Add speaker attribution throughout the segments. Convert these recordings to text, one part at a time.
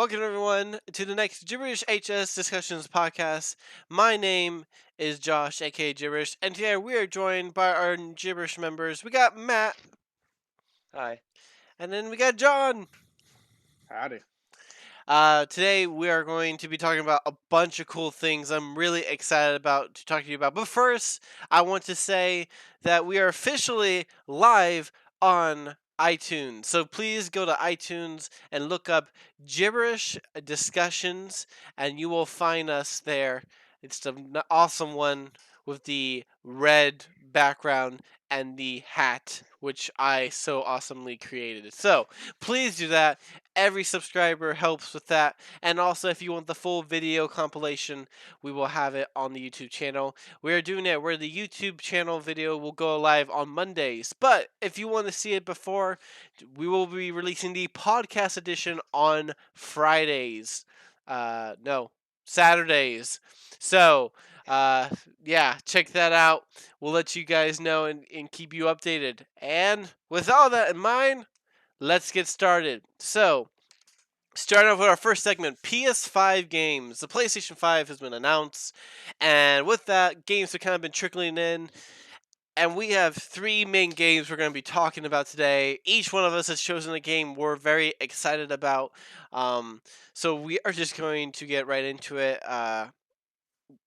Speaker 1: welcome everyone to the next Gibberish HS Discussions podcast. My name is Josh, aka Gibberish, and today we are joined by our Gibberish members. We got Matt,
Speaker 2: Hi.
Speaker 1: and then we got John.
Speaker 3: Howdy.
Speaker 1: Today we are going to be talking about a bunch of cool things I'm really excited about to talk to you about. But first, I want to say that we are officially live on iTunes. So please go to iTunes and look up Gibberish Discussions, and you will find us there. It's an awesome one with the red background and the hat, which I so awesomely created. So please do that. Every subscriber helps with that. And also, if you want the full video compilation, we will have it on the YouTube channel. We are doing it where the YouTube channel video will go live on Mondays. But if you want to see it before, we will be releasing the podcast edition on Fridays. No, Saturdays. So, yeah, check that out. We'll let you guys know and keep you updated. And with all that in mind, let's get started. So, starting off with our first segment, PS5 games. The PlayStation 5 has been announced, and with that, games have kind of been trickling in. And we have three main games we're going to be talking about today. Each one of us has chosen a game we're very excited about. So we are just going to get right into it.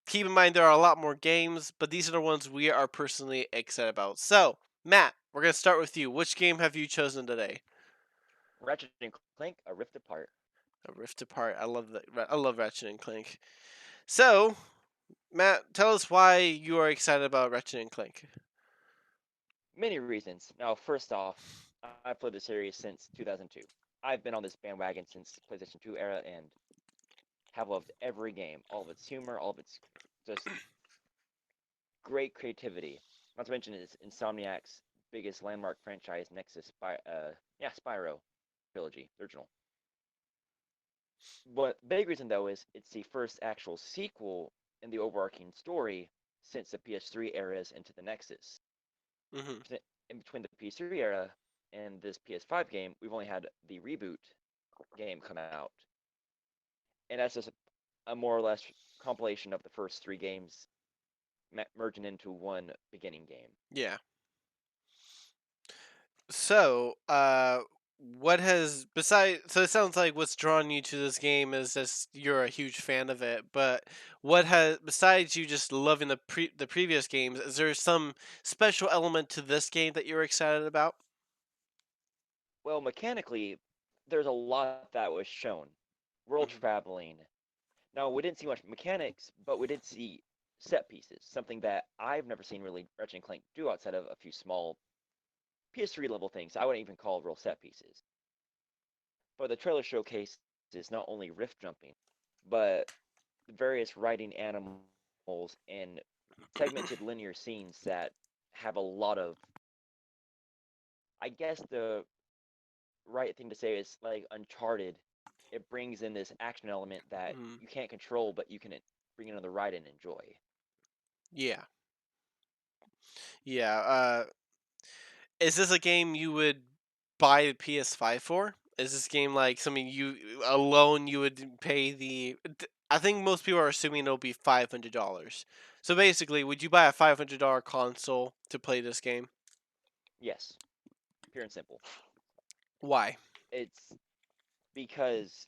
Speaker 1: Keep in mind there are a lot more games, but these are the ones we are personally excited about. So, Matt, we're going to start with you. Which game have you chosen today?
Speaker 2: Ratchet and Clank, A Rift Apart.
Speaker 1: A Rift Apart. I love that. I love Ratchet and Clank. So, Matt, tell us why you are excited about Ratchet and Clank.
Speaker 2: Many reasons. Now, first off, I've played the series since 2002. I've been on this bandwagon since PlayStation 2 era and have loved every game, all of its humor, all of its just great creativity. Not to mention it's Insomniac's biggest landmark franchise next to Spyro trilogy, the original. But big reason though is it's the first actual sequel in the overarching story since the PS3 eras into the Nexus.
Speaker 1: Mm-hmm.
Speaker 2: In between the PS3 era and this PS5 game, we've only had the reboot game come out, and that's just a more or less compilation of the first three games merging into one beginning game.
Speaker 1: Yeah. So, what has besides? So it sounds like what's drawn you to this game is just you're a huge fan of it. But what has besides you just loving the previous games? Is there some special element to this game that you're excited about?
Speaker 2: Well, mechanically, there's a lot that was shown. World
Speaker 1: Mm-hmm.
Speaker 2: traveling. Now, we didn't see much mechanics, but we did see set pieces, something that I've never seen really Ratchet and Clank do outside of a few small PS3 level things I wouldn't even call real set pieces. But the trailer showcases not only rift jumping, but various riding animals and segmented linear scenes that have a lot of, I guess the right thing to say is like Uncharted. It brings in this action element that
Speaker 1: Mm-hmm.
Speaker 2: you can't control, but you can bring it on the ride and enjoy.
Speaker 1: Yeah. Yeah. Is this a game you would buy the PS5 for? Is this game like something you alone you would pay the? I think most people are assuming it'll be $500. So basically, would you buy a $500 console to play this game?
Speaker 2: Yes, pure and simple.
Speaker 1: Why?
Speaker 2: It's because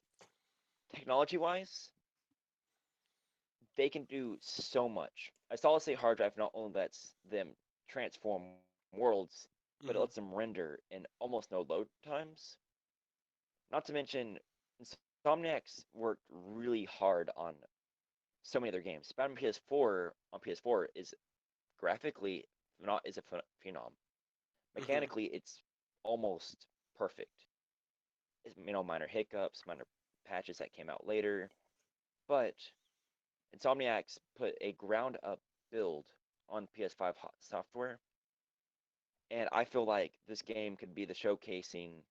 Speaker 2: technology wise, they can do so much. A solid state hard drive not only lets them transform worlds, but it
Speaker 1: Hmm.
Speaker 2: lets them render in almost no load times. Not to mention, Insomniacs worked really hard on so many other games. Spider-Man PS4 on PS4 is graphically not is a phenom.
Speaker 1: Hmm.
Speaker 2: Mechanically, it's almost perfect. It's, minor hiccups, minor patches that came out later, but Insomniacs put a ground up build on PS5 software, and I feel like this game could be the showcasing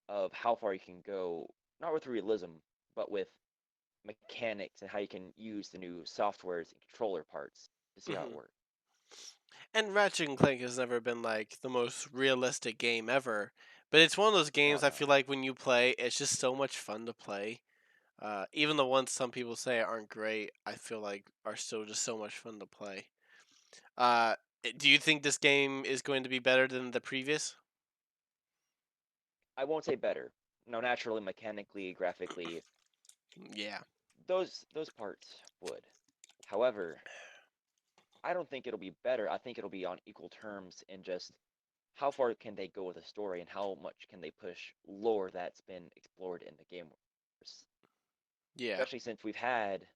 Speaker 2: of how far you can go, not with realism, but with mechanics and how you can use the new softwares and controller parts to see how it
Speaker 1: Hmm.
Speaker 2: works.
Speaker 1: And Ratchet and Clank has never been like the most realistic game ever, but it's one of those
Speaker 2: No,
Speaker 1: games I
Speaker 2: no.
Speaker 1: feel like when you play, it's just so much fun to play. Even the ones some people say aren't great, I feel like are still just so much fun to play. Uh, do you think this game is going to be better than the previous?
Speaker 2: I won't say better. No, naturally, mechanically, graphically,
Speaker 1: Yeah,
Speaker 2: those parts would. However, I don't think it'll be better. I think it'll be on equal terms in just how far can they go with the story and how much can they push lore that's been explored in the game,
Speaker 1: yeah.
Speaker 2: especially since we've had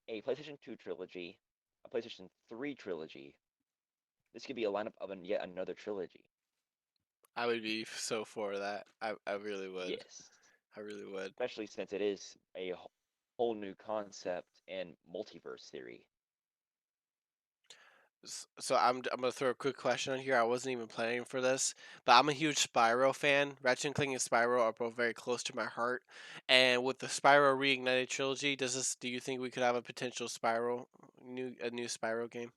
Speaker 2: a PlayStation 2 trilogy, a PlayStation 3 trilogy. This could be a lineup of yet another trilogy.
Speaker 1: I would be so for that. I really would.
Speaker 2: Yes,
Speaker 1: I really would.
Speaker 2: especially since it is a whole new concept and multiverse theory.
Speaker 1: So I'm gonna throw a quick question on here. I wasn't even planning for this, but I'm a huge Spyro fan. Ratchet and Clank and Spyro are both very close to my heart. And with the Spyro Reignited trilogy, do you think we could have a potential new Spyro game?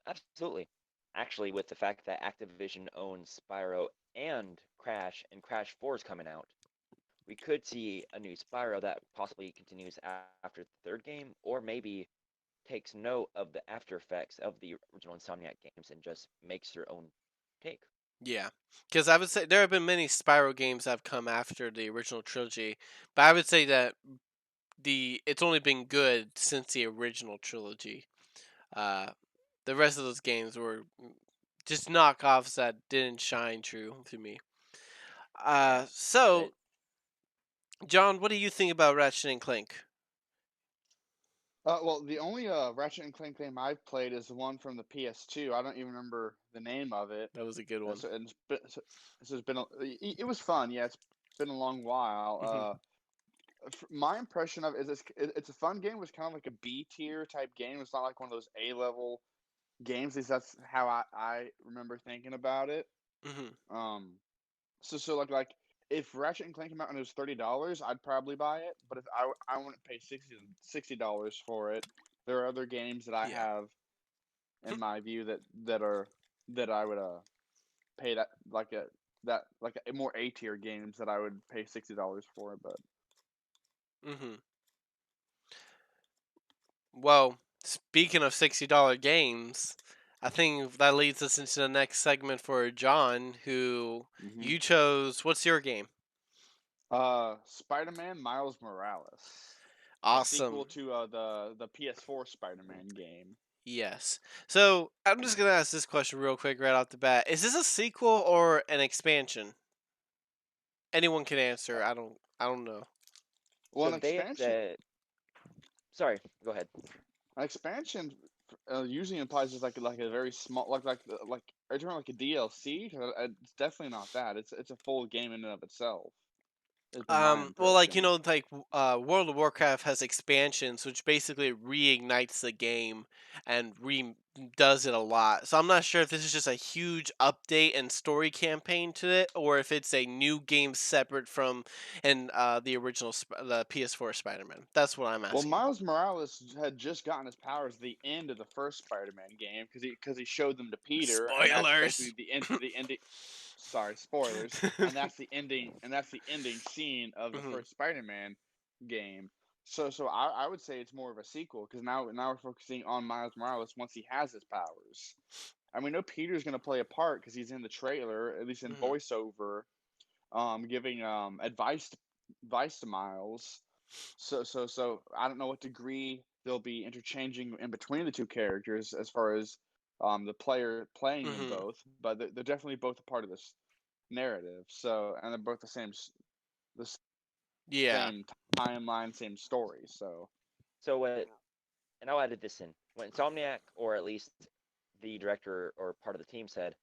Speaker 2: Absolutely. Actually, with the fact that Activision owns Spyro and Crash 4 is coming out, we could see a new Spyro that possibly continues after the third game, or maybe takes note of the after effects of the original Insomniac games and just makes their own take.
Speaker 1: Yeah, because I would say there have been many Spyro games that have come after the original trilogy, but I would say that the it's only been good since the original trilogy. Uh, the rest of those games were just knockoffs that didn't shine true to me.
Speaker 2: Yeah,
Speaker 1: So
Speaker 2: but
Speaker 1: John, what do you think about Ratchet and Clank?
Speaker 3: Well, the only Ratchet and Clank game I've played is the one from the PS2. I don't even remember the name of it.
Speaker 1: That was a good one.
Speaker 3: So, it's been it was fun. Yeah, it's been a long while.
Speaker 1: Hmm.
Speaker 3: My impression of it is it's a fun game. It was kind of like a B tier type game. It's not like one of those A level games. At least that's how I remember thinking about it.
Speaker 1: Hmm.
Speaker 3: Um, so like if Ratchet and Clank came out and it was $30, I'd probably buy it. But if I wouldn't pay $60 for it. There are other games that I
Speaker 1: Yeah.
Speaker 3: have in my view that I would pay like a more A tier games that I would pay $60 for. But
Speaker 1: Hmm. Well, speaking of $60 games, I think that leads us into the next segment for John, who
Speaker 3: hmm
Speaker 1: you chose. What's your game?
Speaker 3: Spider-Man Miles Morales, the sequel
Speaker 1: Awesome.
Speaker 3: to the PS4 Spider-Man game.
Speaker 1: Yes. So I'm just gonna ask this question real quick right off the bat. Is this a sequel or an expansion? Anyone can
Speaker 3: Uh,
Speaker 1: answer. I don't know.
Speaker 3: well,
Speaker 2: so they sorry, go ahead.
Speaker 3: an expansion usually implies just like a very small like are you talking like a DLC? 'Cause it's definitely not that. It's a full game in and of itself. Has been my
Speaker 1: Well, like
Speaker 3: impression.
Speaker 1: World of Warcraft has expansions, which basically reignites the game and re does it a lot. So I'm not sure if this is just a huge update and story campaign to it, or if it's a new game separate from the the PS4 Spider-Man. That's what I'm
Speaker 3: Well,
Speaker 1: asking.
Speaker 3: Miles Morales had just gotten his powers at the end of the first Spider-Man game because he showed them to Peter, and that's basically
Speaker 1: Spoilers.
Speaker 3: the ending. Sorry, spoilers. And that's the ending scene of the
Speaker 1: Hmm.
Speaker 3: first Spider-Man game. So I would say it's more of a sequel because now we're focusing on Miles Morales once he has his powers. And we know Peter's going to play a part because he's in the trailer, at least in
Speaker 1: Hmm.
Speaker 3: voiceover, giving advice to Miles. So I don't know what degree they'll be interchanging in between the two characters as far as the player playing them
Speaker 1: Hmm.
Speaker 3: both, but they're definitely both a part of this narrative. So and they're both the
Speaker 1: Yeah.
Speaker 3: same timeline, same story. So
Speaker 2: So and I'll add this in. When Insomniac, or at least the director or part of the team said,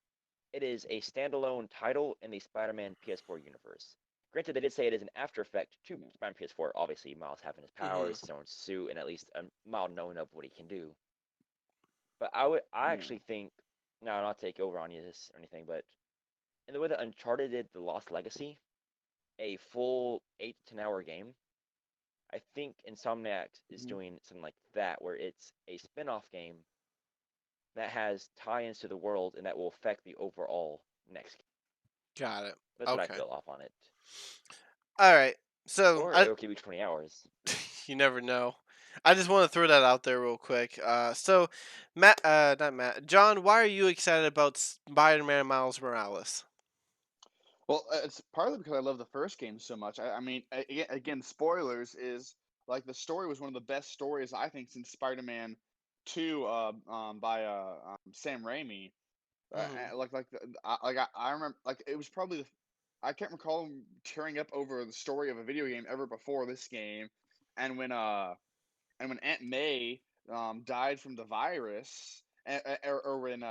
Speaker 2: it is a standalone title in the Spider-Man PS4 universe. Granted, they did say it is an after effect to
Speaker 3: yeah.
Speaker 2: Spider-Man PS4. Obviously, Miles having his
Speaker 1: Hmm.
Speaker 2: powers, his own suit, and at least a mild knowing of what he can do. But I
Speaker 3: Yeah.
Speaker 2: actually think, now not to take over on you this or anything, but in the way that Uncharted did The Lost Legacy, a full 8 to 10 hour game, I think Insomniac is
Speaker 3: Mhm.
Speaker 2: doing something like that, where it's a spin-off game that has tie-ins to the world and that will affect the overall next game.
Speaker 1: Got it.
Speaker 2: That's what I
Speaker 1: Okay.
Speaker 2: feel off on it.
Speaker 1: All right. So
Speaker 2: or it'll keep you 20 hours.
Speaker 1: you never know. I just want to throw that out there real quick. So Matt, not Matt, John, why are you excited about Spider-Man Miles Morales?
Speaker 3: Well, it's partly because I love the first game so much. I mean, again, spoilers is like the story was one of the best stories I think since Spider-Man 2, by Sam Raimi.
Speaker 1: Hmm.
Speaker 3: I remember like it was probably I can't recall tearing up over the story of a video game ever before this game, and when Aunt May died from the virus, or when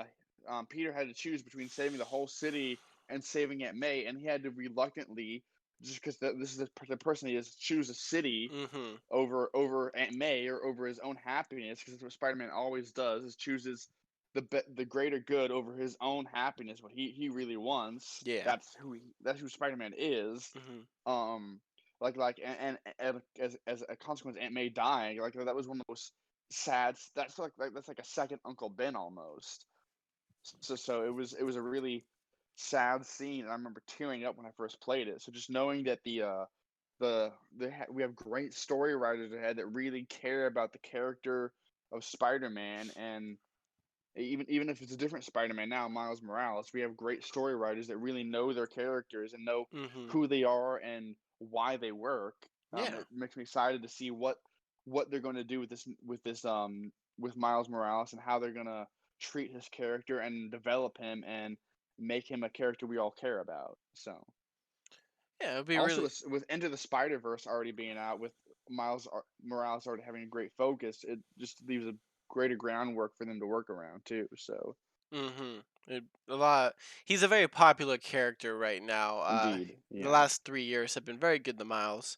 Speaker 3: Peter had to choose between saving the whole city and saving Aunt May, and he had to reluctantly, just because this is the person he is, choose a city
Speaker 1: Hmm.
Speaker 3: over Aunt May or over his own happiness, because that's what Spider-Man always does, is chooses the greater good over his own happiness, what he really wants.
Speaker 1: Yeah.
Speaker 3: That's who Spider-Man is.
Speaker 1: Hmm.
Speaker 3: Um, and as a consequence, Aunt May dying, like that was one of those sad. That's like a second Uncle Ben almost. So it was a really sad scene, and I remember tearing up when I first played it. So just knowing that we have great story writers ahead that really care about the character of Spider-Man, and even if it's a different Spider-Man now, Miles Morales, we have great story writers that really know their characters and know
Speaker 1: Hmm.
Speaker 3: who they are and why they work.
Speaker 1: Yeah.
Speaker 3: It makes me excited to see what they're going to do with Miles Morales, and how they're going to treat his character and develop him and make him a character we all care about. So
Speaker 1: Yeah. It'd be
Speaker 3: also
Speaker 1: really.
Speaker 3: with Into the Spider Verse already being out, with Morales already having a great focus, it just leaves a greater groundwork for them to work around too. So
Speaker 1: Hmm. A lot. He's a very popular character right now.
Speaker 3: indeed,
Speaker 1: The
Speaker 3: yeah.
Speaker 1: last 3 years have been very good to Miles.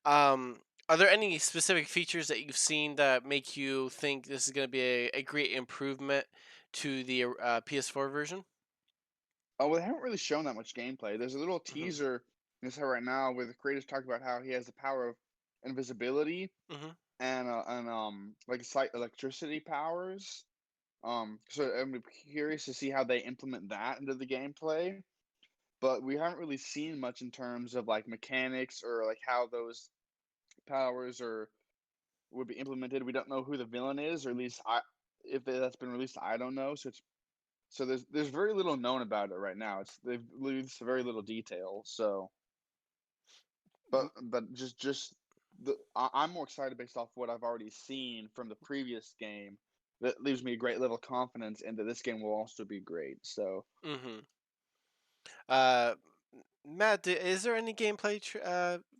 Speaker 1: Um, are there any specific features that you've seen that make you think this is going to be a great improvement to the PS4 version?
Speaker 3: Oh, well, they haven't really shown that much gameplay. There's a little
Speaker 1: Hmm.
Speaker 3: teaser in this right now where the creators talk about how he has the power of invisibility
Speaker 1: Hmm.
Speaker 3: and like slight electricity powers. So I'm curious to see how they implement that into the gameplay. But we haven't really seen much in terms of like mechanics or like how those powers or would be implemented. We don't know who the villain is, or at least if that's been released, I don't know. So there's very little known about it right now. They've released very little detail. So, but just I'm more excited based off what I've already seen from the previous game. That leaves me a great level of confidence, and that this game will also be great. So,
Speaker 1: Hmm. Uh, Matt, is there any gameplay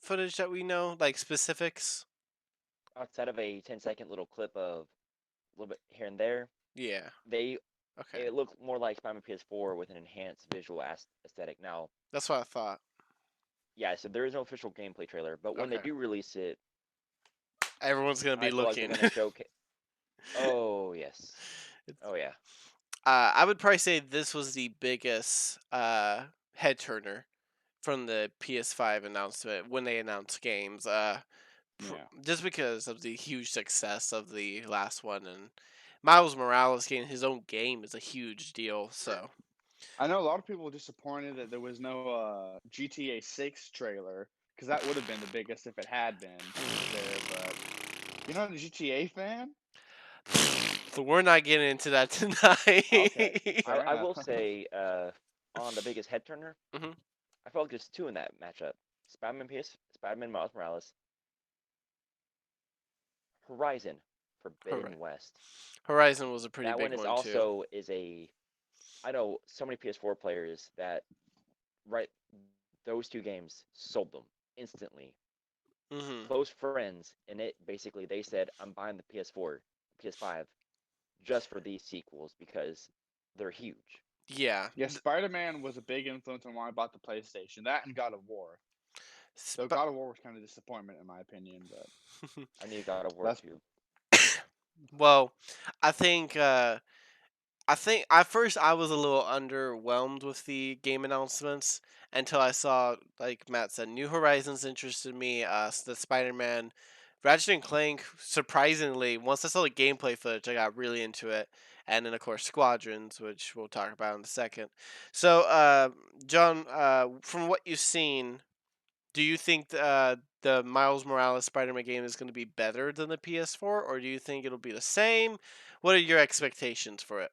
Speaker 1: footage that we know, like specifics?
Speaker 2: Outside of a 10-second little clip of a little bit here and there,
Speaker 1: Yeah.
Speaker 2: they
Speaker 1: Okay.
Speaker 2: it looked more like Spider-Man PS4 with an enhanced visual aesthetic. Now,
Speaker 1: That's what I thought.
Speaker 2: yeah, so there is no official gameplay trailer, but when they
Speaker 1: Okay.
Speaker 2: do release it,
Speaker 1: Everyone's gonna be
Speaker 2: I feel like they're
Speaker 1: looking.
Speaker 2: gonna showcase. Oh yes,
Speaker 1: It's-
Speaker 2: oh yeah.
Speaker 1: I would probably say this was the biggest head turner from the PS5 announcement when they announced games.
Speaker 3: yeah.
Speaker 1: Just because of the huge success of the last one, and Miles Morales getting his own game is a huge deal. So
Speaker 3: I know a lot of people were disappointed that there was no GTA 6 trailer, because that would have been the biggest if it had been there. But you're not a GTA fan?
Speaker 1: so we're not getting into that
Speaker 3: Okay,
Speaker 1: tonight.
Speaker 3: fair
Speaker 2: I
Speaker 3: enough.
Speaker 2: will say, on the biggest head turner,
Speaker 1: Hmm.
Speaker 2: I felt like there's two in that matchup: Spider-Man Miles Morales, Horizon
Speaker 1: Hori-
Speaker 2: Forbidden West.
Speaker 1: Horizon was a pretty
Speaker 2: That one
Speaker 1: big
Speaker 2: is
Speaker 1: one too.
Speaker 2: also is a I know so many PS4 players that right those two games sold them instantly.
Speaker 1: Hmm.
Speaker 2: Close friends, and it basically they said, I'm buying the PS4, PS5 just for these sequels because they're huge.
Speaker 1: Yeah.
Speaker 3: Yeah, Spider-Man was a big influence on why I bought the PlayStation. That and God of War. Though
Speaker 1: Sp-
Speaker 3: God of War was kind of a disappointment in my opinion, but
Speaker 2: I need God of War
Speaker 3: that's
Speaker 2: 2.
Speaker 1: well, I think I think at first I was a little underwhelmed with the game announcements until I saw, like Matt said, New Horizons interested me. The Spider-Man, Ratchet and Clank. Surprisingly, once I saw the gameplay footage, I got really into it. And then of course Squadrons, which we'll talk about in a second. So, John, from what you've seen, do you think the Miles Morales Spider-Man game is going to be better than the PS4, or do you think it'll be the same? What are your expectations for it?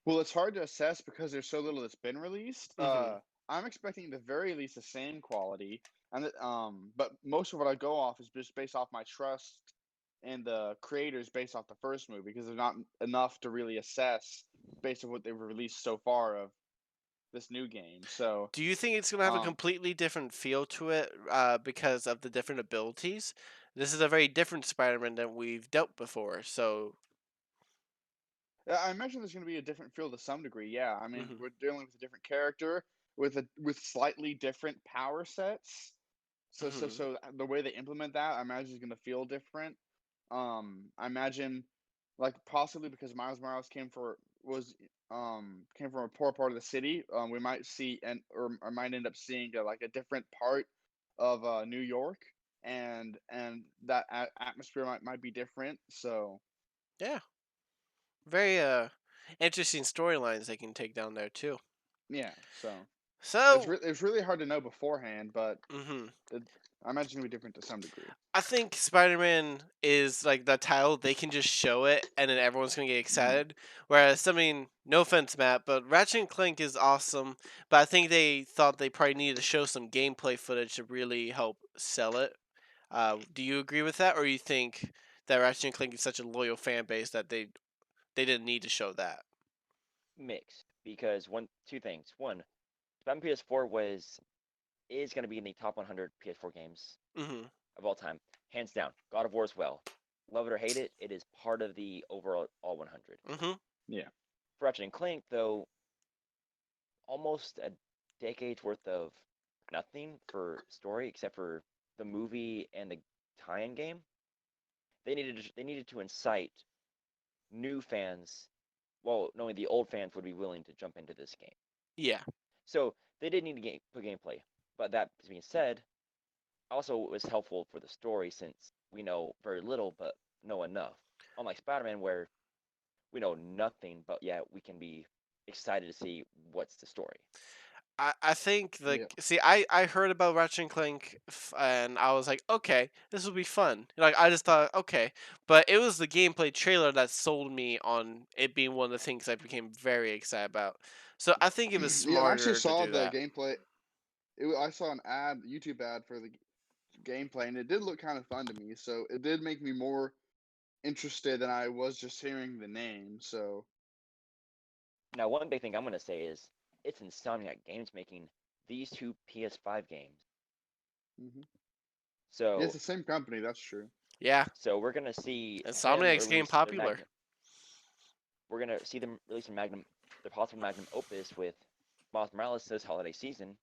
Speaker 3: Well, it's hard to assess because there's so little that's been released.
Speaker 1: Mhm.
Speaker 3: I'm expecting at the very least the same quality, but most of what I go off is just based off my trust in the creators based off the first movie because there's not enough to really assess based on what they've released so far of this new game. So,
Speaker 1: Do you think it's going to have a
Speaker 3: um,
Speaker 1: completely different feel to it because of the different abilities? This is a very different Spider-Man than we've dealt before. So,
Speaker 3: I imagine there's going to be a different feel to some degree. Yeah, I mean,
Speaker 1: mhm,
Speaker 3: we're dealing with a different character with slightly different power sets.
Speaker 1: mhm.
Speaker 3: So the way they implement that, I imagine is going to feel different. I imagine, like possibly because Miles Morales came from a poor part of the city, we might see or might end up seeing like a different part of New York, and that atmosphere might be different. So
Speaker 1: Yeah, very interesting storylines they can take down there too.
Speaker 3: yeah, so
Speaker 1: So,
Speaker 3: it's really hard to know beforehand, but
Speaker 1: mhm.
Speaker 3: it, I imagine it'll be different to some degree.
Speaker 1: I think Spider-Man is like the title. They can just show it, and then everyone's gonna get
Speaker 3: Hmm.
Speaker 1: excited. Whereas, I mean, no offense, Matt, but Ratchet and Clank is awesome. But I think they thought they probably needed to show some gameplay footage to really help sell it. Do you agree with that, or you think that Ratchet and Clank is such a loyal fan base that they didn't need to show that?
Speaker 2: Mixed because two things. One, Batman PS4 is going to be in the top 100 PS4 games
Speaker 1: Mm-hmm.
Speaker 2: of all time, hands down. God of War as well. Love it or hate it, it is part of the overall all 100.
Speaker 1: Mm-hmm.
Speaker 3: Yeah.
Speaker 2: For Ratchet and Clank, though, almost a decade's worth of nothing for story except for the movie and the tie-in game. They needed to incite new fans. Well, knowing the old fans would be willing to jump into this game.
Speaker 1: Yeah.
Speaker 2: So they did need to put gameplay. But that being said, also it was helpful for the story since we know very little but know enough. Unlike Spider-Man, where we know nothing, but yeah, we can be excited to see what's the story.
Speaker 1: I think
Speaker 3: Yeah.
Speaker 1: I heard about Ratchet and Clank and I was like, okay, this will be fun. Like I just thought, okay, but it was the gameplay trailer that sold me on it being one of the things I became very excited about. So I think it was
Speaker 3: Yeah, I actually
Speaker 1: smarter to
Speaker 3: saw
Speaker 1: do
Speaker 3: the
Speaker 1: that.
Speaker 3: gameplay. I saw an YouTube ad for the gameplay, and it did look kind of fun to me. So it did make me more interested than I was just hearing the name. So
Speaker 2: Now, one big thing I'm going to say is it's Insomniac Games making these two PS5 games.
Speaker 3: hmm yeah, it's
Speaker 2: So,
Speaker 3: the same company. That's true.
Speaker 1: Yeah,
Speaker 2: so we're going to see them
Speaker 1: Insomniac's getting
Speaker 2: release their
Speaker 1: popular.
Speaker 2: Magnum. We're going to see them release their possible Magnum opus with Miles Morales this holiday season,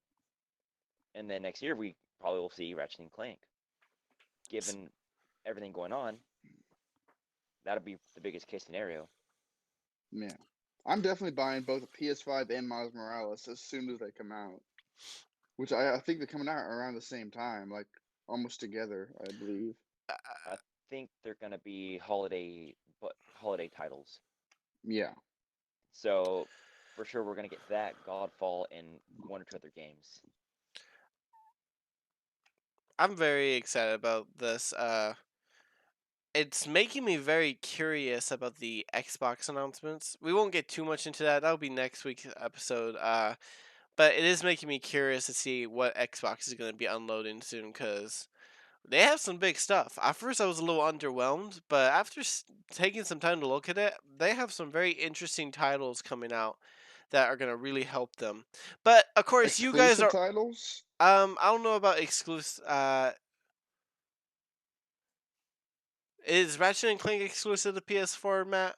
Speaker 2: and then next year we probably will see Ratchet and Clank. Given everything going on, that'll be the biggest case scenario.
Speaker 3: Yeah, I'm definitely buying both a PS5 and Miles Morales as soon as they come out. Which I think they're coming out around the same time, like almost together, I believe.
Speaker 2: I think they're going to be holiday titles.
Speaker 3: Yeah.
Speaker 2: So for sure we're going to get that Godfall and one or two other games.
Speaker 1: I'm very excited about this. It's making me very curious about the Xbox announcements. We won't get too much into that. That'll be next week's episode. But it is making me curious to see what Xbox is going to be unloading soon because they have some big stuff. At first, I was a little underwhelmed, but after taking some time to look at it, they have some very interesting titles coming out that are going to really help them. But of course, you guys
Speaker 3: Exclusive
Speaker 1: are.
Speaker 3: titles?
Speaker 1: I don't know about exclusive. Is Ratchet and Clank exclusive to PS4, Matt?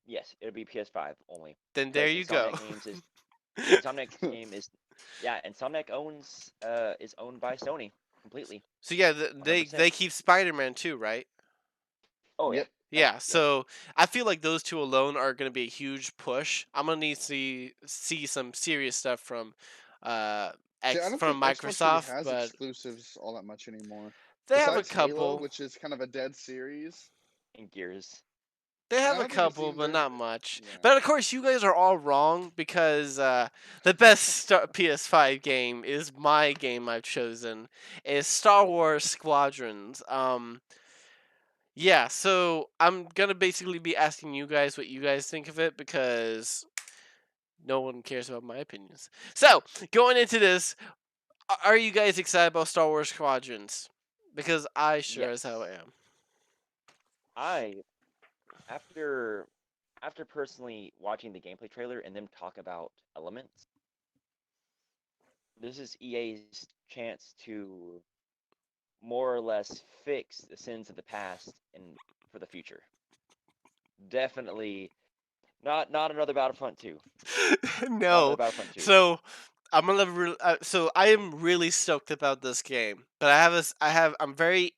Speaker 2: Yes, it'll be PS5 only
Speaker 1: Then there
Speaker 2: because
Speaker 1: you go.
Speaker 2: Insomniac's game is yeah, Insomniac is owned by Sony completely,
Speaker 1: So yeah, they
Speaker 2: 100%.
Speaker 1: keep Spider-Man too, right?
Speaker 2: Oh yeah,
Speaker 3: Yep.
Speaker 1: Yeah,
Speaker 2: yep.
Speaker 1: so I feel like those two alone are going to be a huge push. I'm going to need to see some serious stuff from uh
Speaker 3: See, I don't
Speaker 1: from
Speaker 3: think Xbox really
Speaker 1: Microsoft,
Speaker 3: has
Speaker 1: but
Speaker 3: exclusives all that much anymore.
Speaker 1: they have a
Speaker 3: Besides Halo,
Speaker 1: couple.
Speaker 3: which is kind of a dead series.
Speaker 2: And Gears.
Speaker 1: They
Speaker 3: And
Speaker 1: have
Speaker 3: I
Speaker 1: a
Speaker 3: don't think I've
Speaker 1: couple,
Speaker 3: seen
Speaker 1: but
Speaker 3: their.
Speaker 1: not much.
Speaker 3: Yeah.
Speaker 1: But of course, you guys are all wrong because the best PS5 game is my game I've chosen. Is Star Wars Squadrons. Yeah. So I'm gonna basically be asking you guys what you guys think of it because no one cares about my opinions. So going into this, are you guys excited about Star Wars Squadrons? Because I sure as hell
Speaker 2: Yes.
Speaker 1: am.
Speaker 2: I after after personally watching the gameplay trailer and them talk about elements, this is EA's chance to more or less fix the sins of the past and for the future. Definitely not another Battlefront 2. Not another
Speaker 1: No.
Speaker 2: Battlefront 2.
Speaker 1: So so I am really stoked about this game, but I'm very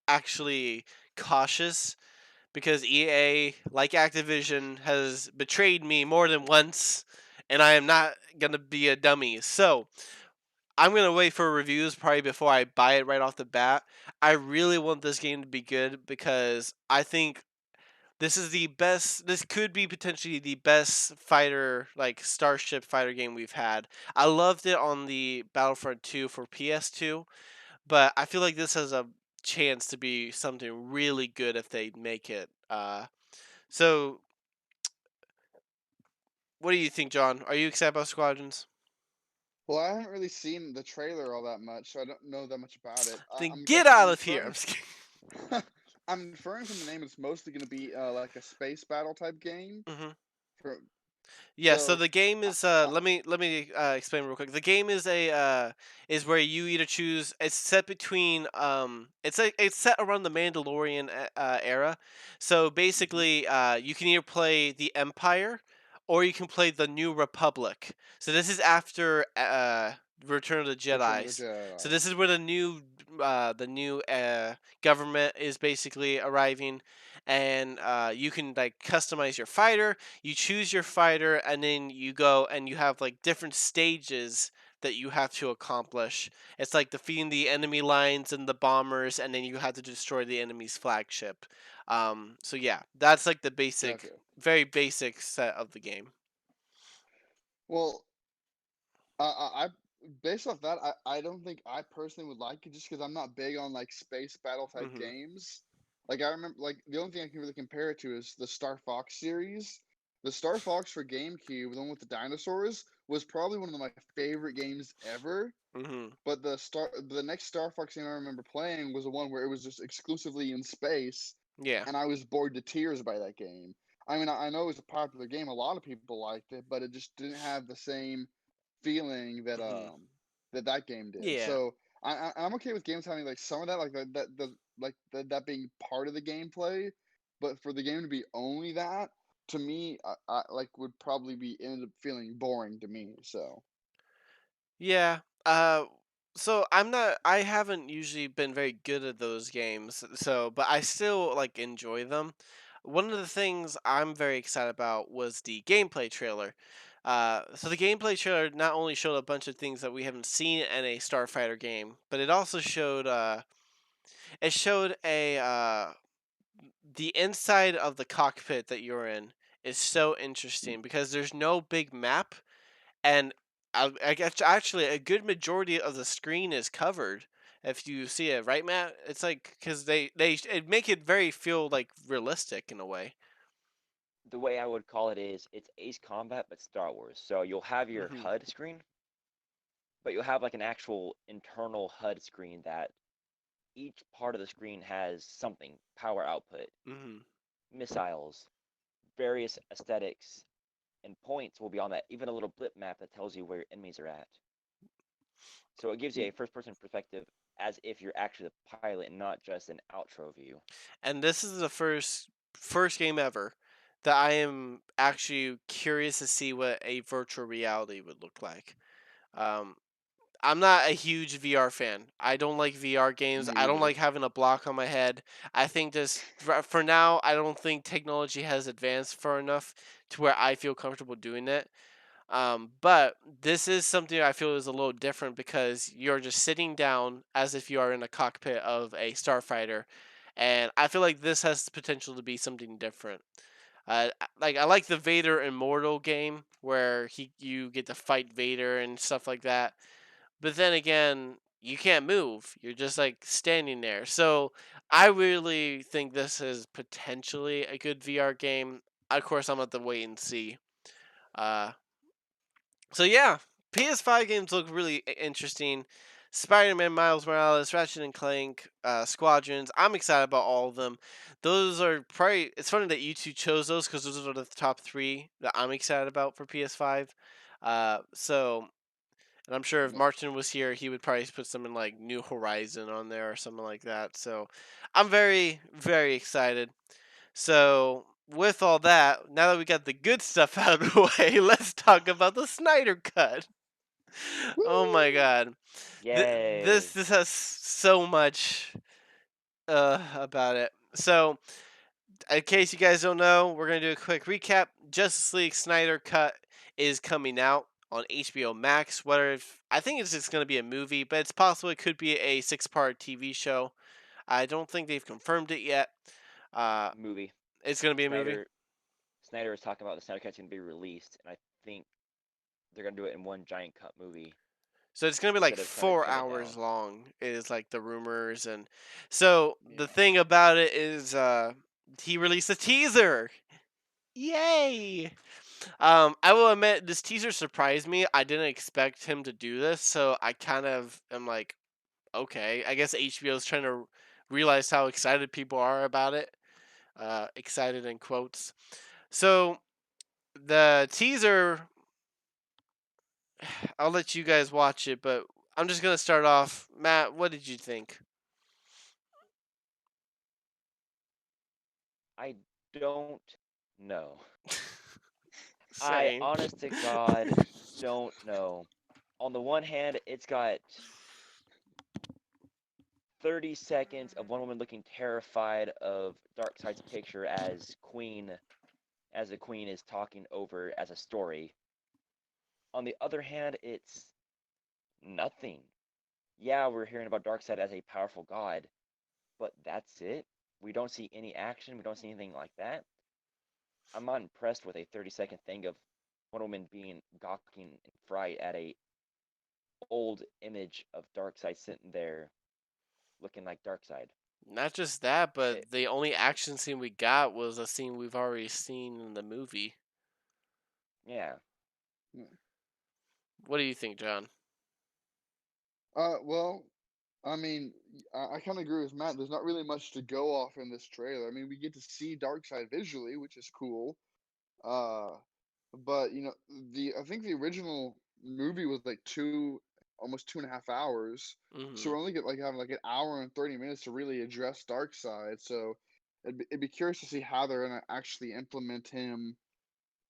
Speaker 1: actually cautious because EA, like Activision, has betrayed me more than once, and I am not gonna be a dummy. So I'm gonna wait for reviews probably before I buy it right off the bat. I really want this game to be good because I think this is the best. This could be potentially the best fighter, like Starship fighter game we've had. I loved it on the Battlefront 2 for PS2, but I feel like this has a chance to be something really good if they make it. So what do you think, John? Are you excited about Squadrons?
Speaker 3: Well, I haven't really seen the trailer all that much, so I don't know that much about it.
Speaker 1: Then
Speaker 3: I'm
Speaker 1: get
Speaker 3: guessing.
Speaker 1: out
Speaker 3: I'm
Speaker 1: of here. I'm
Speaker 3: inferring.
Speaker 1: just kidding.
Speaker 3: I'm inferring from the name it's mostly going to be like a space battle type game.
Speaker 1: Mhm.
Speaker 3: For,
Speaker 1: Yeah, so
Speaker 3: so,
Speaker 1: the game
Speaker 3: I,
Speaker 1: is
Speaker 3: I,
Speaker 1: let me explain real quick. The game is a is where you either choose it's set between it's set around the Mandalorian era. So
Speaker 3: mhm,
Speaker 1: basically you can either play the Empire or you can play the New Republic. So this is after Return of the
Speaker 3: Return of the
Speaker 1: Jedi's. So
Speaker 3: Jedi.
Speaker 1: this is where the new government is basically arriving, and you can like customize your fighter. You choose your fighter, and then you go and you have like different stages that you have to accomplish. It's like defeating the enemy lines and the bombers, and then you have to destroy the enemy's flagship. So yeah, that's like the basic,
Speaker 3: Okay.
Speaker 1: very basic set of the game.
Speaker 3: Well, I based off that, I don't think I personally would like it just because I'm not big on like space battle type
Speaker 1: Hmm.
Speaker 3: games. Like I remember, like the only thing I can really compare it to is the Star Fox series. The Star Fox for GameCube, the one with the dinosaurs, was probably one of my favorite games ever.
Speaker 1: Hmm.
Speaker 3: But the next Star Fox game I remember playing was the one where it was just exclusively in space,
Speaker 1: Yeah.
Speaker 3: and I was bored to tears by that game. I mean, I know it was a popular game; a lot of people liked it, but it just didn't have the same feeling that
Speaker 1: Hmm.
Speaker 3: that game did.
Speaker 1: Yeah.
Speaker 3: So I'm okay with games having like some of that, like that being part of the gameplay, but for the game to be only that, to me, I like would probably be end up feeling boring to me. So
Speaker 1: Yeah. So I haven't usually been very good at those games. So, but I still like enjoy them. One of the things I'm very excited about was the gameplay trailer. So the gameplay trailer not only showed a bunch of things that we haven't seen in a Starfighter game, but it also showed it showed a the inside of the cockpit that you're in is so interesting because there's no big map, and I guess actually a good majority of the screen is covered. If you see it, right, Matt? It's like because they it make it very feel like realistic in a way.
Speaker 2: The way I would call it is it's Ace Combat but Star Wars. So you'll have your
Speaker 1: Hmm.
Speaker 2: HUD screen, but you'll have like an actual internal HUD screen that each part of the screen has something, power output,
Speaker 1: Hmm.
Speaker 2: missiles, various aesthetics, and points will be on that. Even a little blip map that tells you where your enemies are at. So it gives you a first person perspective as if you're actually the pilot and not just an outro view.
Speaker 1: And this is the first game ever that I am actually curious to see what a virtual reality would look like. Um, I'm not a huge VR fan. I don't like VR games.
Speaker 3: me
Speaker 1: I don't
Speaker 3: either.
Speaker 1: like having a block on my head. I think this for now, I don't think technology has advanced far enough to where I feel comfortable doing it. But this is something I feel is a little different because you're just sitting down as if you are in a cockpit of a starfighter, and I feel like this has the potential to be something different. I like the Vader Immortal game where you get to fight Vader and stuff like that. But then again, you can't move. You're just like standing there. So I really think this is potentially a good VR game. Of course, I'm gonna have to wait and see. Uh, so yeah, PS5 games look really interesting. Spider-Man, Miles Morales, Ratchet and Clank, Squadrons. I'm excited about all of them. Those are probably. It's funny that you two chose those because those are the top three that I'm excited about for PS5. So, and I'm sure if
Speaker 3: Yeah.
Speaker 1: Martin was here, he would probably put something like New Horizon on there or something like that. So, I'm very, very excited. So, with all that, now that we got the good stuff out of the way, let's talk about the Snyder Cut. Oh my
Speaker 3: Woo!
Speaker 1: god.
Speaker 2: Yay.
Speaker 1: This has so much about it. So, in case you guys don't know, we're going to do a quick recap. Justice League Snyder Cut is coming out on HBO Max. Whether if, I think it's just going to be a movie, but it's possible it could be a 6-part TV show. I don't think they've confirmed it yet. Uh,
Speaker 2: Movie.
Speaker 1: it's going to be a movie.
Speaker 2: Snyder is talking about the Snyder Cut's gonna be released, and I think they're gonna do it in one giant cut movie
Speaker 1: So it's gonna be like
Speaker 2: instead of trying to
Speaker 1: four
Speaker 2: trim it
Speaker 1: hours
Speaker 2: down.
Speaker 1: long. Is like the rumors, and so the
Speaker 3: Yeah.
Speaker 1: thing about it is, he released a teaser. Yay! I will admit this teaser surprised me. I didn't expect him to do this, so I kind of am like, okay, I guess HBO is trying to realize how excited people are about it. Excited in quotes. So the teaser, I'll let you guys watch it, but I'm just gonna start off. Matt, what did you think?
Speaker 2: I don't know. I,
Speaker 1: Same.
Speaker 2: honest to God, don't know. On the one hand, it's got 30 seconds of one woman looking terrified of Darkseid's picture as the queen is talking over as a story. On the other hand, it's nothing. Yeah, we're hearing about Darkseid as a powerful god, but that's it. We don't see any action. We don't see anything like that. I'm not impressed with a 30-second thing of one woman being gawking in fright at a old image of Darkseid sitting there looking like Darkseid.
Speaker 1: Not just that,
Speaker 2: It,
Speaker 1: but the only action scene we got was a scene we've already seen in the movie.
Speaker 2: yeah,
Speaker 3: Yeah.
Speaker 1: What do you think, John?
Speaker 3: Well, I mean, I kind of agree with Matt. There's not really much to go off in this trailer. I mean, we get to see Darkseid visually, which is cool. Uh, but the I think the original movie was like almost 2.5 hours. So
Speaker 1: Hmm.
Speaker 3: we only get like having like an hour and 30 minutes to really address Darkseid. So it'd be curious to see how they're gonna actually implement him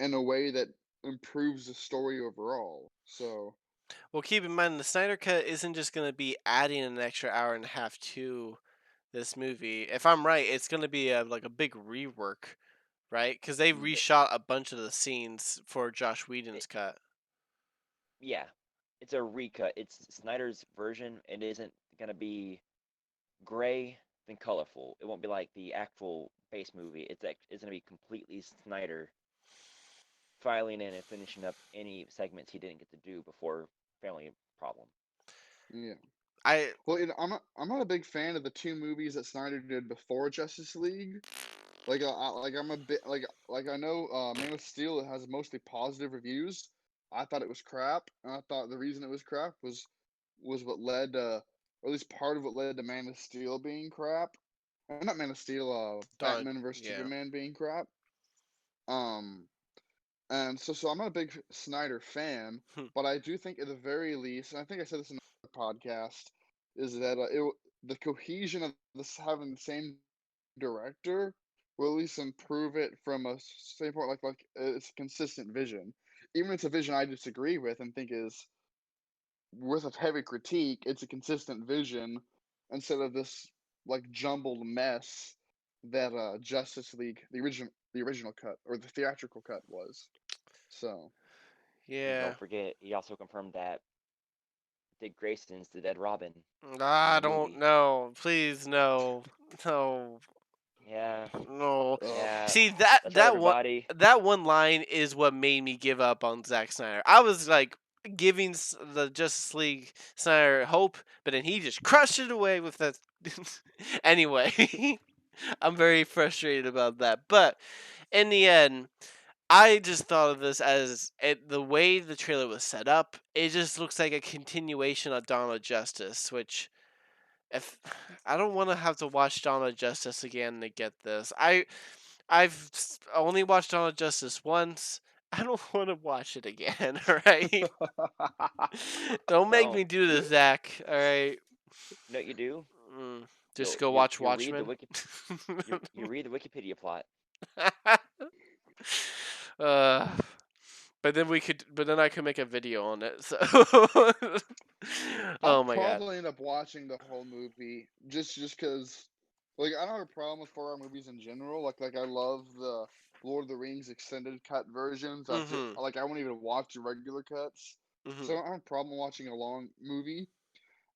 Speaker 3: in a way that improves the story overall. So
Speaker 1: Well, keep in mind the Snyder Cut isn't just going to be adding an extra hour and a half to this movie. If I'm right, it's going to be like a big rework, right? Because they
Speaker 3: mm,
Speaker 1: reshot a bunch of the scenes for Josh
Speaker 2: it,
Speaker 1: Whedon's cut.
Speaker 2: yeah, it's a recut. It's Snyder's version. It isn't gonna be gray than colorful. It won't be like the actual base movie. It's gonna be completely Snyder filing in and finishing up any segments he didn't get to do before Family Problem.
Speaker 3: yeah.
Speaker 1: I
Speaker 3: Well, I'm not a big fan of the two movies that Snyder did before Justice League. Like I'm a bit like I know Man of Steel has mostly positive reviews. I thought it was crap, and I thought the reason it was crap was what led to, or at least part of what led to Man of Steel being crap. Not Man of Steel,
Speaker 1: Dawn,
Speaker 3: Batman versus
Speaker 1: yeah.
Speaker 3: Superman being crap. Um, and so I'm not a big Snyder fan, but I do think at the very least, and I think I said this in the podcast, is that the cohesion of this having the same director will at least improve it from a standpoint like it's a consistent vision. Even if it's a vision I disagree with and think is worth of heavy critique, it's a consistent vision instead of this like jumbled mess that Justice League, the original cut or the theatrical cut was. So
Speaker 2: And
Speaker 1: Yeah.
Speaker 2: don't forget, he also confirmed that Dick Grayson's the dead Robin in
Speaker 1: I
Speaker 2: the
Speaker 1: don't
Speaker 2: movie.
Speaker 1: know. Please, no. No.
Speaker 2: Yeah,
Speaker 1: No.
Speaker 3: Ugh.
Speaker 2: yeah.
Speaker 1: See, that
Speaker 2: That's right,
Speaker 1: that one
Speaker 2: everybody.
Speaker 1: that one line is what made me give up on Zack Snyder. I was like giving the Justice League Snyder hope, but then he just crushed it away with that. Anyway, I'm very frustrated about that. But in the end, I just thought of this as the way the trailer was set up. It just looks like a continuation of Dawn of Justice, which if I don't want to have to watch Dawn of Justice again to get this. I've only watched Dawn of Justice once. I don't want to watch it again. All right, don't make me
Speaker 2: Don't.
Speaker 1: do this, Zach. All right,
Speaker 2: You know what you do?
Speaker 1: mm, just
Speaker 2: You'll
Speaker 1: go
Speaker 2: you
Speaker 1: watch
Speaker 2: you read the
Speaker 1: Watchmen.
Speaker 2: wiki you read the Wikipedia plot.
Speaker 1: uh, but then I could make a video on it. So,
Speaker 3: I'll
Speaker 1: oh my god.
Speaker 3: probably end up watching the whole movie just because, like, I don't have a problem with 4-hour movies in general. Like I love the Lord of the Rings extended cut versions.
Speaker 1: Mhm.
Speaker 3: I won't even watch the regular cuts, so I
Speaker 1: Mhm.
Speaker 3: don't have a problem watching a long movie.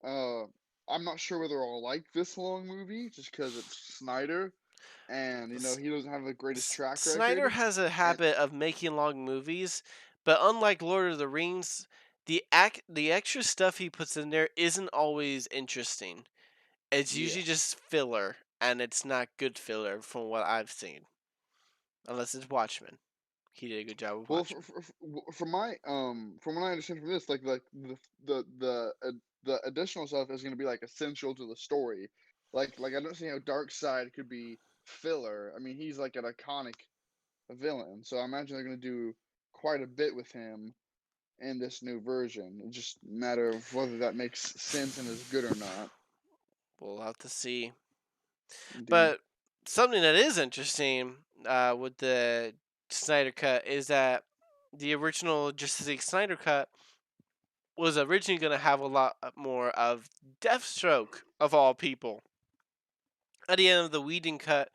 Speaker 3: Uh, I'm not sure whether I'll like this long movie just because it's Snyder, and he doesn't have the greatest track
Speaker 1: Snyder
Speaker 3: record.
Speaker 1: has a
Speaker 3: And
Speaker 1: habit of making long movies, but unlike Lord of the Rings, the extra stuff he puts in there isn't always interesting. It's usually
Speaker 3: yes,
Speaker 1: just filler, and it's not good filler from what I've seen, unless it's Watchmen. He did a good job with
Speaker 3: well,
Speaker 1: Watchmen.
Speaker 3: from what I understand from this, like the additional stuff is going to be like essential to the story. Like I don't see how Darkseid could be filler. I mean, he's like an iconic villain, so I imagine they're going to do quite a bit with him in this new version. It's just a matter of whether that makes sense and is good or not.
Speaker 1: We'll have to see.
Speaker 3: Indeed.
Speaker 1: But something that is interesting with the Snyder Cut is that the original Justice League Snyder Cut was originally going to have a lot more of Deathstroke, of all people. At the end of the Whedon cut,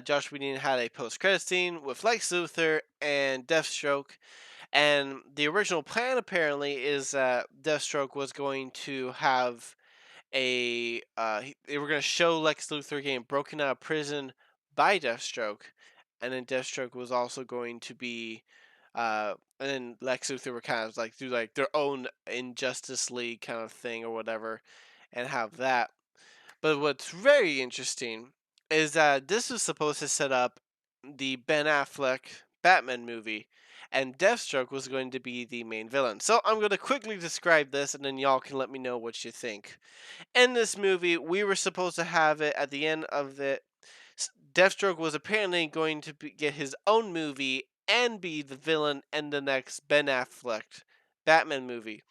Speaker 1: Josh Whedon had a post-credit scene with Lex Luthor and Deathstroke, and the original plan apparently is that Deathstroke was going to have they were going to show Lex Luthor getting broken out of prison by Deathstroke, and then Deathstroke was also going to be and then Lex Luthor were kind of like do like their own Injustice League kind of thing or whatever, and have that. But what's very interesting is that this was supposed to set up the Ben Affleck Batman movie, and Deathstroke was going to be the main villain. So I'm going to quickly describe this, and then y'all can let me know what you think. In this movie, we were supposed to have it at the end of it. Deathstroke was apparently going to get his own movie and be the villain in the next Ben Affleck Batman movie.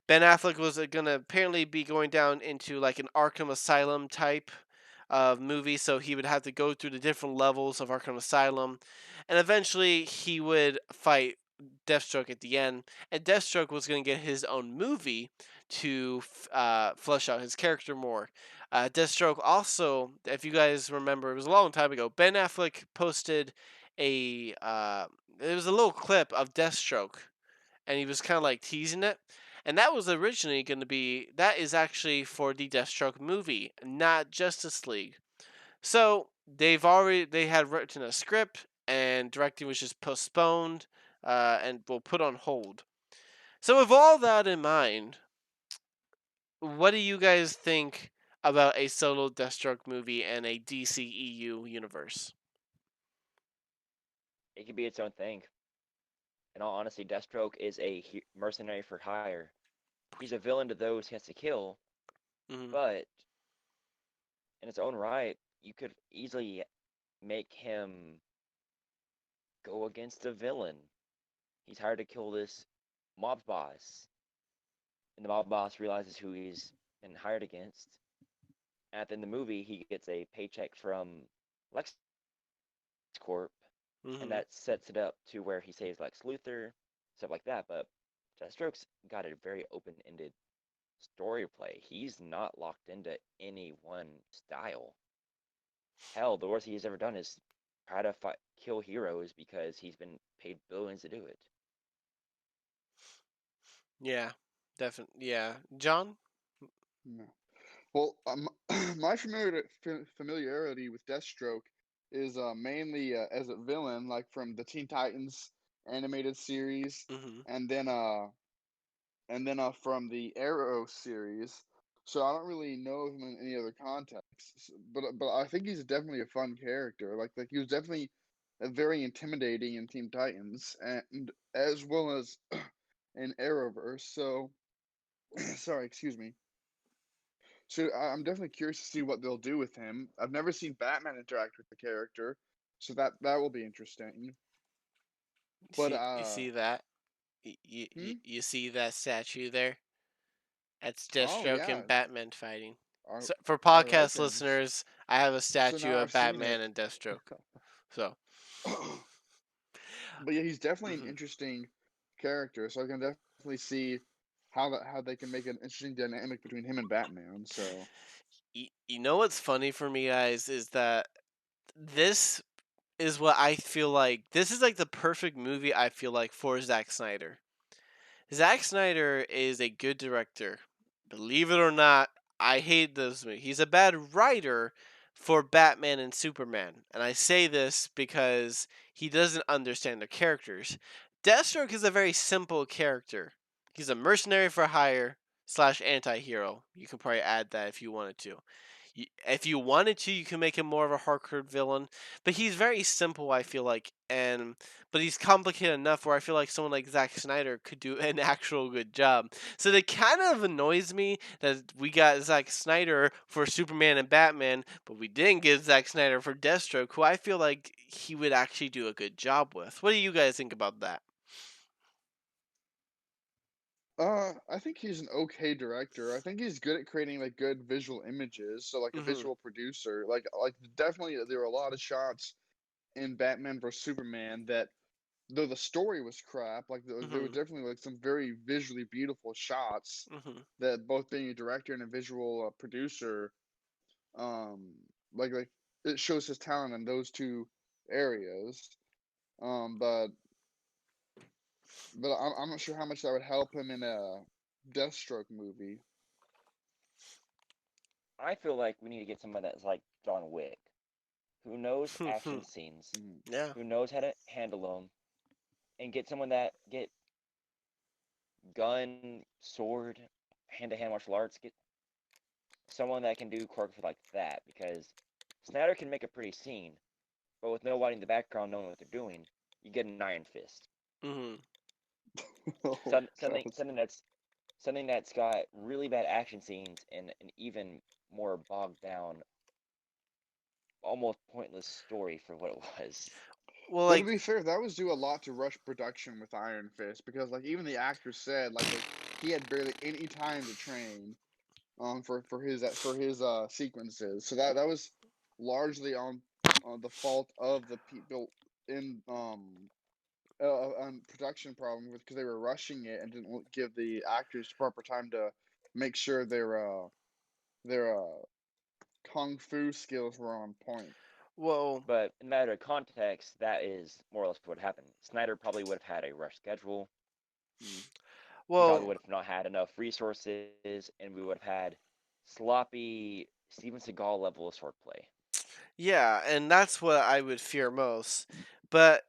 Speaker 1: Ben Affleck was going to apparently be going down into like an Arkham Asylum type of movie, so he would have to go through the different levels of Arkham Asylum, and eventually he would fight Deathstroke at the end. And Deathstroke was going to get his own movie to flesh out his character more. Deathstroke also, if you guys remember, it was a long time ago. Ben Affleck posted it was a little clip of Deathstroke, and he was kind of like teasing it. And that was originally going to be that is actually for the Deathstroke movie, not Justice League. So they had written a script, and directing was just postponed and will put on hold. So with all that in mind, what do you guys think about a solo Deathstroke movie and a DCEU universe?
Speaker 2: It could be its own thing. In all honesty, Deathstroke is a mercenary for hire. He's a villain to those he has to kill,
Speaker 1: Mm-hmm.
Speaker 2: but in its own right, you could easily make him go against a villain. He's hired to kill this mob boss, and the mob boss realizes who he's been hired against. At the end of the movie, he gets a paycheck from LexCorp, and
Speaker 1: Mm-hmm.
Speaker 2: that sets it up to where he saves Lex Luthor, stuff like that. But Deathstroke's got a very open-ended story play. He's not locked into any one style. Hell, the worst he's ever done is try to kill heroes because he's been paid billions to do it.
Speaker 1: Yeah, Definitely. Yeah. John?
Speaker 3: No. Well, my familiarity with Deathstroke is mainly as a villain, like from the Teen Titans animated series,
Speaker 1: Mm-hmm.
Speaker 3: and then from the Arrow series. So I don't really know him in any other contexts, but I think he's definitely a fun character. Like he was definitely very intimidating in Teen Titans, and as well as in Arrowverse. So sorry, excuse me. So I'm definitely curious to see what they'll do with him. I've never seen Batman interact with the character, so that will be interesting. But
Speaker 1: You see that?
Speaker 3: hmm?
Speaker 1: You see that statue there? That's
Speaker 3: Oh
Speaker 1: Deathstroke
Speaker 3: yeah.
Speaker 1: and Batman fighting.
Speaker 3: All,
Speaker 1: So for
Speaker 3: all right
Speaker 1: podcast
Speaker 3: then.
Speaker 1: listeners, I have a
Speaker 3: So
Speaker 1: statue
Speaker 3: now
Speaker 1: of
Speaker 3: I've seen
Speaker 1: Batman
Speaker 3: it.
Speaker 1: and Deathstroke. So,
Speaker 3: But yeah, he's definitely an
Speaker 1: mhm.
Speaker 3: interesting character. So I can definitely see how they can make an interesting dynamic between him and Batman. So
Speaker 1: You know what's funny for me, guys, is that this is what I feel like. This is like the perfect movie. I feel like for Zack Snyder. Zack Snyder is a good director. Believe it or not, I hate this movie. He's a bad writer for Batman and Superman. And I say this because he doesn't understand their characters. Deathstroke is a very simple character. He's a mercenary for hire slash anti hero. You can probably add that if you wanted to. If you wanted to, you can make him more of a hardcore villain. But he's very simple, I feel like. But he's complicated enough where I feel like someone like Zack Snyder could do an actual good job. So it kind of annoys me that we got Zack Snyder for Superman and Batman, but we didn't get Zack Snyder for Deathstroke, who I feel like he would actually do a good job with. What do you guys think about that?
Speaker 3: I think he's an okay director. I think he's good at creating like good visual images. So like a
Speaker 1: Mm-hmm.
Speaker 3: visual producer. Like definitely there were a lot of shots in Batman vs Superman that though the story was crap, like there were
Speaker 1: Mm-hmm.
Speaker 3: definitely like some very visually beautiful shots
Speaker 1: Mm-hmm.
Speaker 3: that both being a director and a visual producer, um, like it shows his talent in those two areas. Um, but I'm not sure how much that would help him in a Deathstroke movie.
Speaker 2: I feel like we need to get somebody that's like John Wick, who knows action scenes,
Speaker 3: Mhm.
Speaker 1: Yeah.
Speaker 2: who knows how to handle them, and get someone that get gun, sword, hand-to-hand martial arts. Get someone that can do choreography like that because Snyder can make a pretty scene, but with nobody in the background knowing what they're doing, you get an iron fist.
Speaker 1: Mm-hmm.
Speaker 3: Oh,
Speaker 2: Something
Speaker 3: God.
Speaker 2: something that's got really bad action scenes and an even more bogged down, almost pointless story for what it was.
Speaker 1: Well,
Speaker 3: Well, to
Speaker 1: like,
Speaker 3: be fair, that was due a lot to rush production with Iron Fist because, like, even the actor said, like he had barely any time to train, for his sequences. So that was largely on the fault of the people in on production problem because they were rushing it and didn't give the actors proper time to make sure their kung fu skills were on point.
Speaker 1: well,
Speaker 2: But in matter of context, that is more or less what happened. Snyder probably would have had a rush schedule.
Speaker 3: Mm.
Speaker 2: He probably
Speaker 1: well,
Speaker 2: would have not had enough resources, and we would have had sloppy Steven Seagal level of swordplay.
Speaker 1: yeah, and that's what I would fear most. But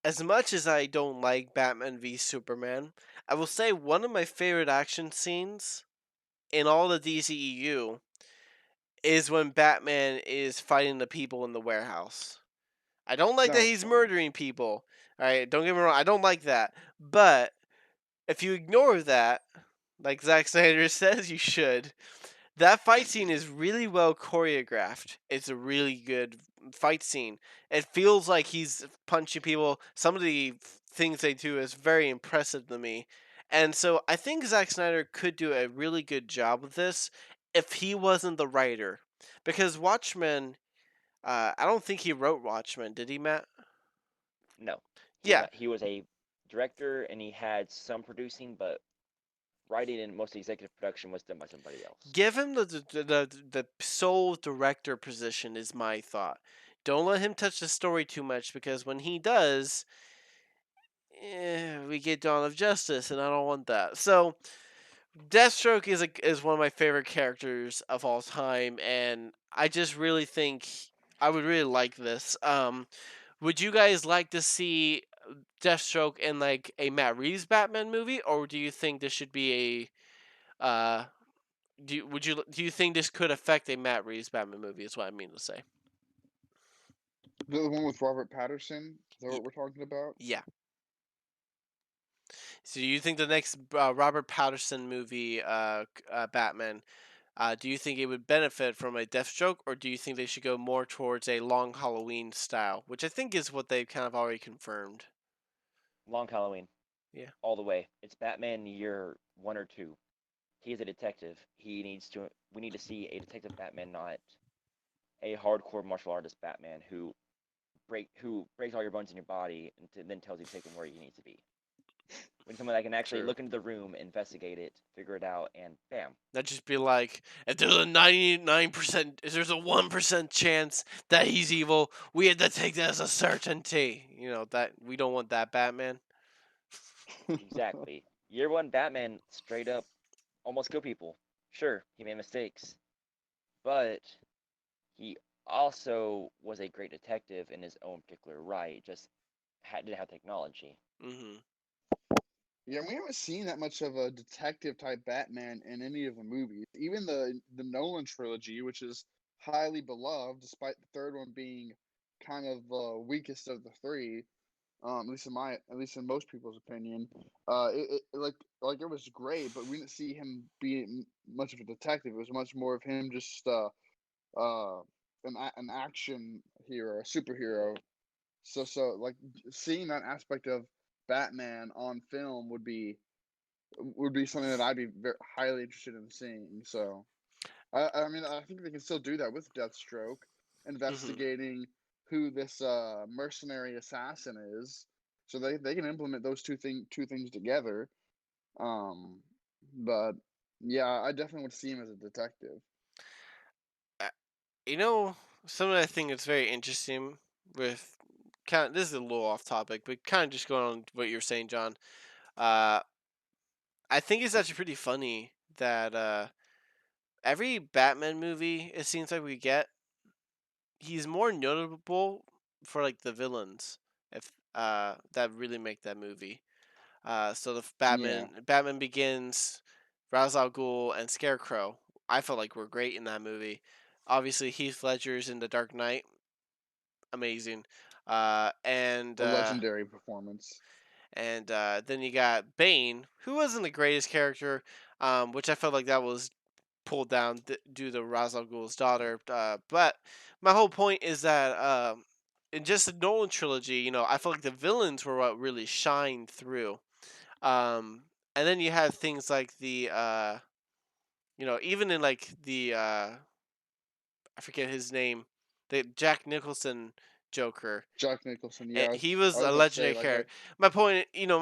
Speaker 1: as much as I don't like Batman v Superman, I will say one of my favorite action scenes in all the DCEU is when Batman is fighting the people in the warehouse. I don't like
Speaker 3: That
Speaker 1: that
Speaker 3: was
Speaker 1: he's
Speaker 3: fun.
Speaker 1: murdering people. All right, don't get me wrong, I don't like that. But if you ignore that, like Zack Snyder says you should, that fight scene is really well choreographed. It's a really good fight scene. It feels like he's punching people. Some of the things they do is very impressive to me. And so I think Zack Snyder could do a really good job with this if he wasn't the writer. Because Watchmen, I don't think he wrote Watchmen, did he, Matt?
Speaker 2: No, he did
Speaker 1: Yeah,
Speaker 2: not. He was a director, and he had some producing, but writing and most executive production was done by somebody else.
Speaker 1: give him the sole director position is my thought. Don't let him touch the story too much because when he does, we get Dawn of Justice, and I don't want that. So Deathstroke is one of my favorite characters of all time, and I just really think I would really like this. Would you guys like to see Deathstroke in like a Matt Reeves Batman movie, or do you think this should be a do you think this could affect a Matt Reeves Batman movie? Is what I mean to say.
Speaker 3: The one with Robert Patterson. Is that
Speaker 1: Y-
Speaker 3: what we're talking about?
Speaker 1: yeah. So do you think the next Robert Patterson movie, Batman, do you think it would benefit from a Deathstroke, or do you think they should go more towards a Long Halloween style, which I think is what they've kind of already confirmed?
Speaker 2: Long Halloween,
Speaker 1: Yeah.
Speaker 2: all the way. It's Batman year 1 or 2. He is a detective. He needs to. We need to see a detective Batman, not a hardcore martial artist Batman who breaks all your bones in your body and then tells you to take him where you need to be. When someone that can actually
Speaker 1: True.
Speaker 2: look into the room, investigate it, figure it out, and bam.
Speaker 1: That'd just be like, if there's a 99%, if there's a 1% chance that he's evil, we have to take that as a certainty. You know, that we don't want that Batman.
Speaker 2: Exactly. Year 1 Batman straight up almost killed people. Sure, he made mistakes, but he also was a great detective in his own particular right. Just didn't have technology.
Speaker 1: Hmm.
Speaker 3: Yeah, we haven't seen that much of a detective type Batman in any of the movies. Even the Nolan trilogy, which is highly beloved, despite the third one being kind of the weakest of the three, at least in most people's opinion. Like it was great, but we didn't see him be much of a detective. It was much more of him just uh an action hero, a superhero. So like seeing that aspect of Batman on film would be something that I'd be very highly interested in seeing. So I mean I think they can still do that with Deathstroke,
Speaker 1: Hmm.
Speaker 3: investigating who this mercenary assassin is. So they can implement those two things together. Um, but yeah, I definitely would see him as a detective.
Speaker 1: You know, something I think is very interesting with kind of, this is a little off topic, but kind of just going on what you're saying, John. Uh, I think it's actually pretty funny that every Batman movie it seems like we get, he's more notable for like the villains, if that really make that movie. So the
Speaker 3: Yeah,
Speaker 1: Batman Begins, Ra's al Ghul, and Scarecrow, I felt like were great in that movie. Obviously, Heath Ledger's in The Dark Knight, amazing. Uh, and
Speaker 3: a
Speaker 1: uh,
Speaker 3: legendary performance.
Speaker 1: and then you got Bane, who wasn't the greatest character, which I felt like that was pulled down due to Ra's al Ghul's daughter. But my whole point is that in just the Nolan trilogy, you know, I felt like the villains were what really shined through. And then you have things like you know, even in like I forget his name, the Jack Nicholson Joker.
Speaker 3: Jack Nicholson.
Speaker 1: And
Speaker 3: Yeah,
Speaker 1: he
Speaker 3: I
Speaker 1: was
Speaker 3: was
Speaker 1: a
Speaker 3: about to say
Speaker 1: legendary
Speaker 3: like
Speaker 1: character. My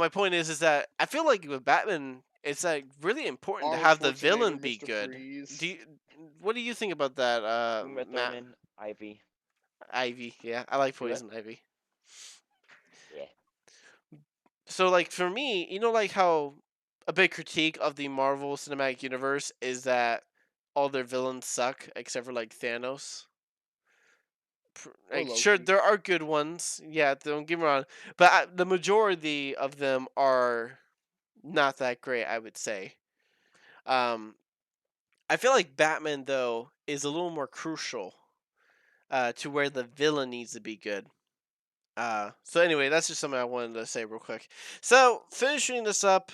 Speaker 1: point is that I feel like with Batman, it's like really important to
Speaker 3: Arnold
Speaker 1: have the
Speaker 3: Schwarzenegger,
Speaker 1: villain be
Speaker 3: Mr.
Speaker 1: good. Do
Speaker 3: Freeze.
Speaker 1: you, what do you think about that,
Speaker 2: Uma
Speaker 1: Matt?
Speaker 2: Thurman, Ivy.
Speaker 1: Ivy? Yeah, I like
Speaker 2: Do what?
Speaker 1: Poison Ivy.
Speaker 2: Yeah.
Speaker 1: So like for me, you know, like how a big critique of the Marvel Cinematic Universe is that all their villains suck except for like Thanos.
Speaker 3: Or
Speaker 1: Like sure,
Speaker 3: Loki.
Speaker 1: there are good ones. Yeah, don't get me wrong, but the majority of them are not that great, I would say. Um, I feel like Batman though is a little more crucial to where the villain needs to be good. So anyway, that's just something I wanted to say real quick. So finishing this up,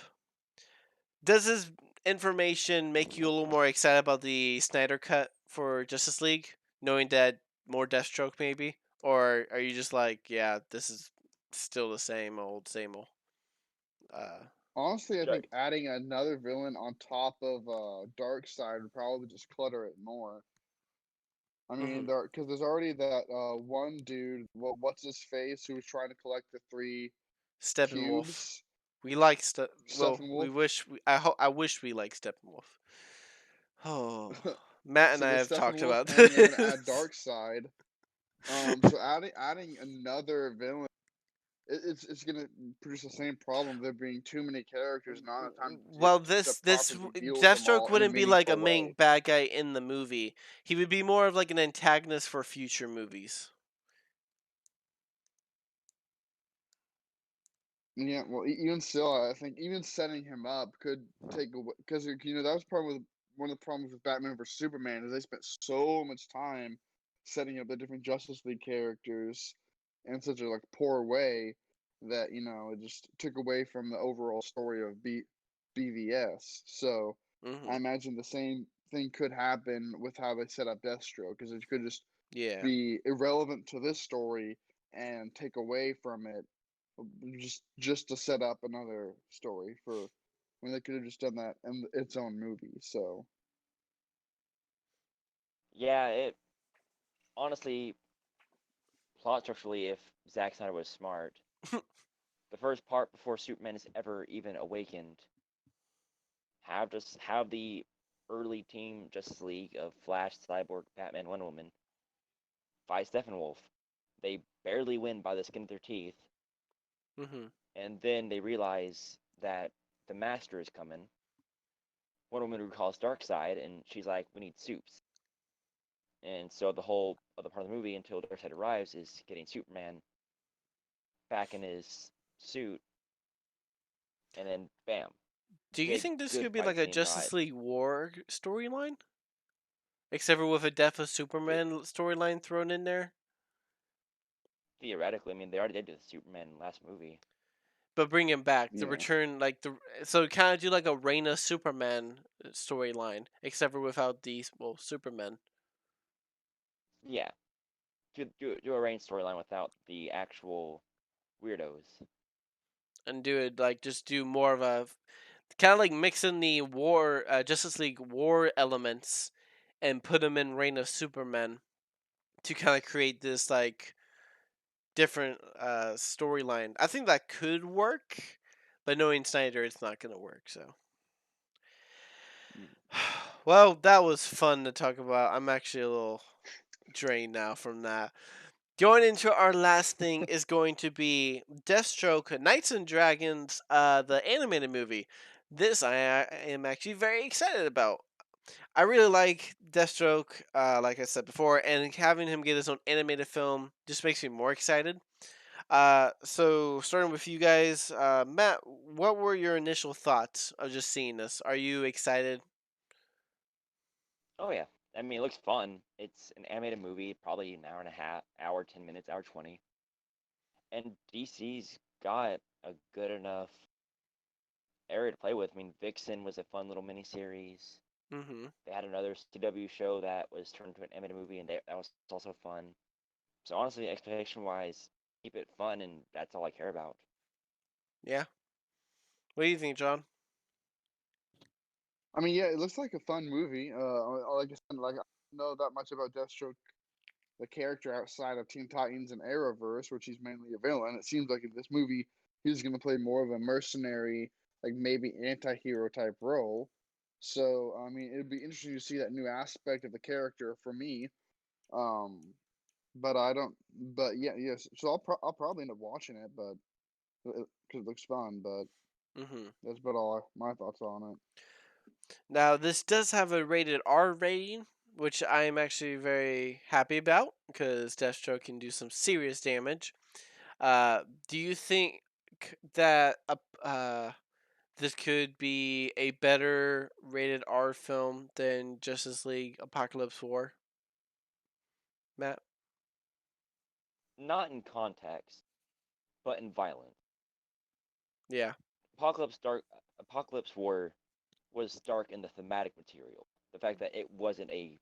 Speaker 1: does this information make you a little more excited about the Snyder Cut for Justice League, knowing that more Deathstroke maybe, or are you just like, yeah, this is still the same old? Uh,
Speaker 3: Honestly, I
Speaker 2: Ju-
Speaker 3: think adding another villain on top of Darkseid would probably just clutter it more. I mean,
Speaker 1: mm-hmm.
Speaker 3: because there's already that one dude, what's his face, who was trying to collect the three
Speaker 1: Steppenwolf.
Speaker 3: cubes.
Speaker 1: We like well, we
Speaker 3: Steppenwolf.
Speaker 1: wish I wish we like Steppenwolf. Oh, Matt and
Speaker 3: So
Speaker 1: I
Speaker 3: there's
Speaker 1: have talked
Speaker 3: Steppenwolf,
Speaker 1: about
Speaker 3: and you're gonna add
Speaker 1: this.
Speaker 3: Darkseid. So adding another villain it's gonna produce the same problem. There being too many characters, not enough time
Speaker 1: Well,
Speaker 3: to
Speaker 1: this
Speaker 3: properly deal with them
Speaker 1: Deathstroke
Speaker 3: all in a
Speaker 1: wouldn't be like a
Speaker 3: meaningful
Speaker 1: main
Speaker 3: way.
Speaker 1: bad guy in the movie. He would be more of like an antagonist for future movies.
Speaker 3: Yeah, well, even still, I think even setting him up could take away because that was part of one of the problems with Batman vs Superman is they spent so much time setting up the different Justice League characters in such a poor way that it just took away from the overall story of BVS. So I
Speaker 1: Hmm.
Speaker 3: imagine the same thing could happen with how they set up Deathstroke, because it could just
Speaker 1: Yeah.
Speaker 3: be irrelevant to this story and take away from it just to set up another story for when they could have just done that in its own movie. So
Speaker 2: Yeah, it honestly, plot structurally, if Zack Snyder was smart, the first part before Superman is ever even awakened, have the early team Justice League of Flash, Cyborg, Batman, Wonder Woman fight Steppenwolf. They barely win by the skin of their teeth,
Speaker 1: Hmm.
Speaker 2: and then they realize that the Master is coming. Wonder Woman recalls Darkseid, and she's like, "We need soups." And so the whole other part of the movie until Darkseid arrives is getting Superman back in his suit, and then bam,
Speaker 1: Do you
Speaker 2: big
Speaker 1: think this
Speaker 2: good
Speaker 1: could be
Speaker 2: fight
Speaker 1: like a
Speaker 2: scene. Not
Speaker 1: Justice League War storyline, except for with a Death of
Speaker 2: it,
Speaker 1: Superman storyline thrown in there?
Speaker 2: theoretically. I mean, they already did the Superman last movie.
Speaker 1: But bring him back, the
Speaker 3: yeah,
Speaker 1: return, like the so kind of do like a Reign Superman storyline, except for without the Superman,
Speaker 2: Yeah, do a Reign storyline without the actual weirdos.
Speaker 1: and do it like just do more of a kind of like mixing the war Justice League war elements and put them in Reign of Superman to kind of create this like different storyline. I think that could work, but knowing Snyder, it's not gonna work. So,
Speaker 3: mm.
Speaker 1: well, that was fun to talk about. I'm actually a little drained now from that. Going into our last thing is going to be Deathstroke, Knights and Dragons, the animated movie. This I am actually very excited about. I really like Deathstroke, like I said before, and having him get his own animated film just makes me more excited. So starting with you guys, Matt, what were your initial thoughts of just seeing this? Are you excited?
Speaker 2: Oh yeah, I mean, it looks fun. It's an animated movie, probably an hour and a half, hour 10 minutes, hour 20, and DC's got a good enough area to play with. I mean, Vixen was a fun little miniseries.
Speaker 1: Mm-hmm.
Speaker 2: They had another CW show that was turned into an animated movie, and that was also fun. So honestly, expectation wise, keep it fun, and that's all I care about.
Speaker 1: Yeah. What do you think, John?
Speaker 3: I mean, yeah, it looks like a fun movie. Like I said, like I don't know that much about Deathstroke, the character outside of Teen Titans and Arrowverse, which he's mainly a villain. It seems like in this movie he's going to play more of a mercenary, like maybe anti-hero type role. So I mean, it'd be interesting to see that new aspect of the character for me. Um, but I don't. But yeah, yes. So I'll probably end up watching it, but because it looks fun. But
Speaker 1: Mm-hmm.
Speaker 3: that's about all my thoughts on it.
Speaker 1: Now, this does have a rated R rating, which I am actually very happy about because Deathstroke can do some serious damage. Do you think that this could be a better rated R film than Justice League Apocalypse War, Matt?
Speaker 2: Not in context, but in violence.
Speaker 1: Yeah.
Speaker 2: Apocalypse War was dark in the thematic material. The fact that it wasn't a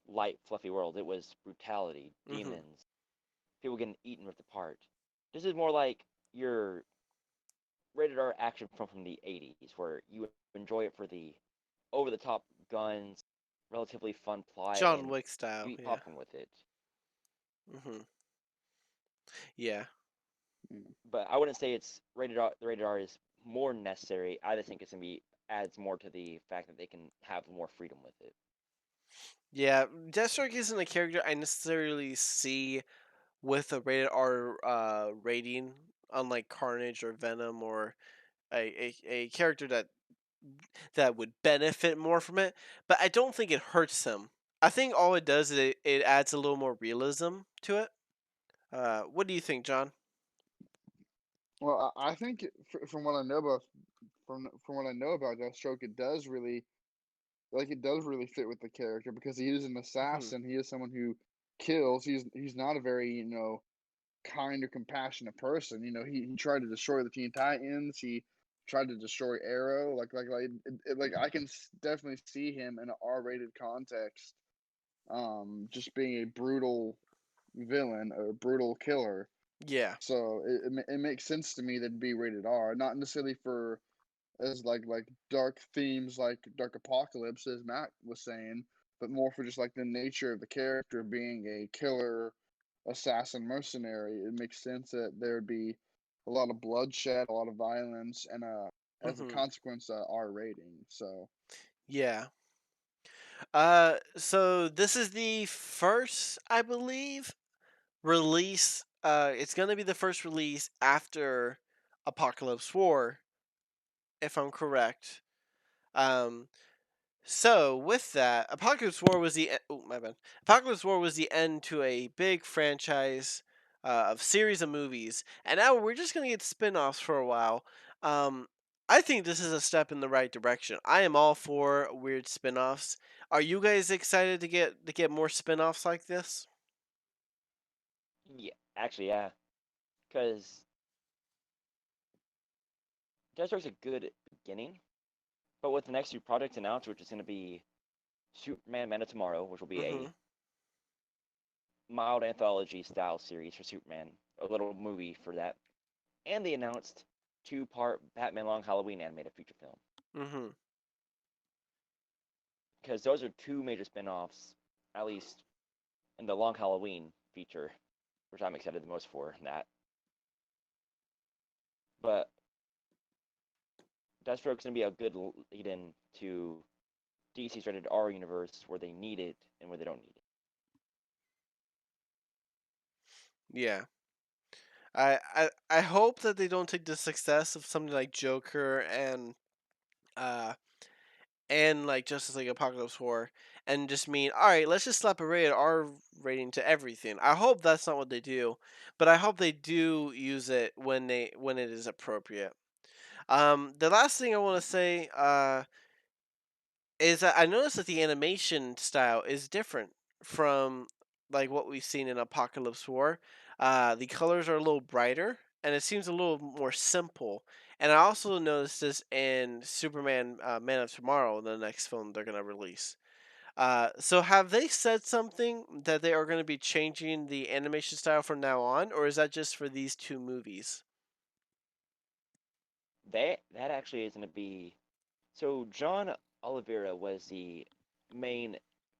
Speaker 2: light, fluffy world. It was brutality,
Speaker 1: Mm-hmm.
Speaker 2: demons, people getting eaten ripped apart. This is more like your rated R action film from the 80s, where you enjoy it for the over the top guns, relatively fun plot,
Speaker 1: John
Speaker 2: and
Speaker 1: Wick
Speaker 2: you
Speaker 1: style.
Speaker 2: eat
Speaker 1: Yeah.
Speaker 2: popcorn with it.
Speaker 1: Mm-hmm. Yeah.
Speaker 3: Mm.
Speaker 2: But I wouldn't say it's rated R. The rated R is more necessary. I just think it's gonna be adds more to the fact that they can have more freedom with it.
Speaker 1: Yeah. Deathstroke isn't a character I necessarily see with a rated R rating, unlike Carnage or Venom or a character that would benefit more from it. But I don't think it hurts him. I think all it does is it adds a little more realism to it. What do you think, John?
Speaker 3: Well, I think from what I know about from what I know about Deathstroke, it does really fit with the character because he is an
Speaker 1: Hmm.
Speaker 3: assassin. He is someone who kills. He's not a very kind or compassionate person. He tried to destroy the Teen Titans. He tried to destroy Arrow. Like I can definitely see him in an R-rated context, just being a brutal villain, a brutal killer.
Speaker 1: Yeah.
Speaker 3: So it makes sense to me that it'd be rated R, not necessarily for as like dark themes like Dark Apocalypse, as Matt was saying, but more for just like the nature of the character being a killer, assassin, mercenary. It makes sense that there would be a lot of bloodshed, a lot of violence, and as a
Speaker 1: Hmm.
Speaker 3: consequence, R rating. So
Speaker 1: Yeah. So this is the first, I believe, release. It's gonna be the first release after Apocalypse War, if I'm correct. Um, so with that, Apocalypse War was oh my bad. Apocalypse War was the end to a big franchise of series of movies, and now we're just gonna get spin-offs for a while. Um, I think this is a step in the right direction. I am all for weird spin-offs. Are you guys excited to get more spin-offs like this?
Speaker 2: Yeah, actually, yeah, because Deathstroke's a good beginning, but with the next two projects announced, which is going to be Superman Man of Tomorrow, which will be
Speaker 1: Mm-hmm.
Speaker 2: a mild anthology style series for Superman, a little movie for that, and the announced two-part Batman Long Halloween animated feature film.
Speaker 1: Mm-hmm.
Speaker 2: Because those are two major spin-offs, at least in the Long Halloween feature, which I'm excited the most for that. But Deathstroke's gonna be a good lead-in to DC's rated R universe where they need it and where they don't need it.
Speaker 1: Yeah. I hope that they don't take the success of something like Joker uh and like Justice League Apocalypse War and just mean, all right, let's just slap a rated R rating to everything. I hope that's not what they do, but I hope they do use it when it is appropriate. The last thing I want to say is that I noticed that the animation style is different from like what we've seen in Apocalypse War. The colors are a little brighter and it seems a little more simple. And I also noticed this in Superman Man of Tomorrow, the next film they're going to release. So have they said something that they are going to be changing the animation style from now on, or is that just for these two movies?
Speaker 2: That actually is gonna be so. John Oliveira was the main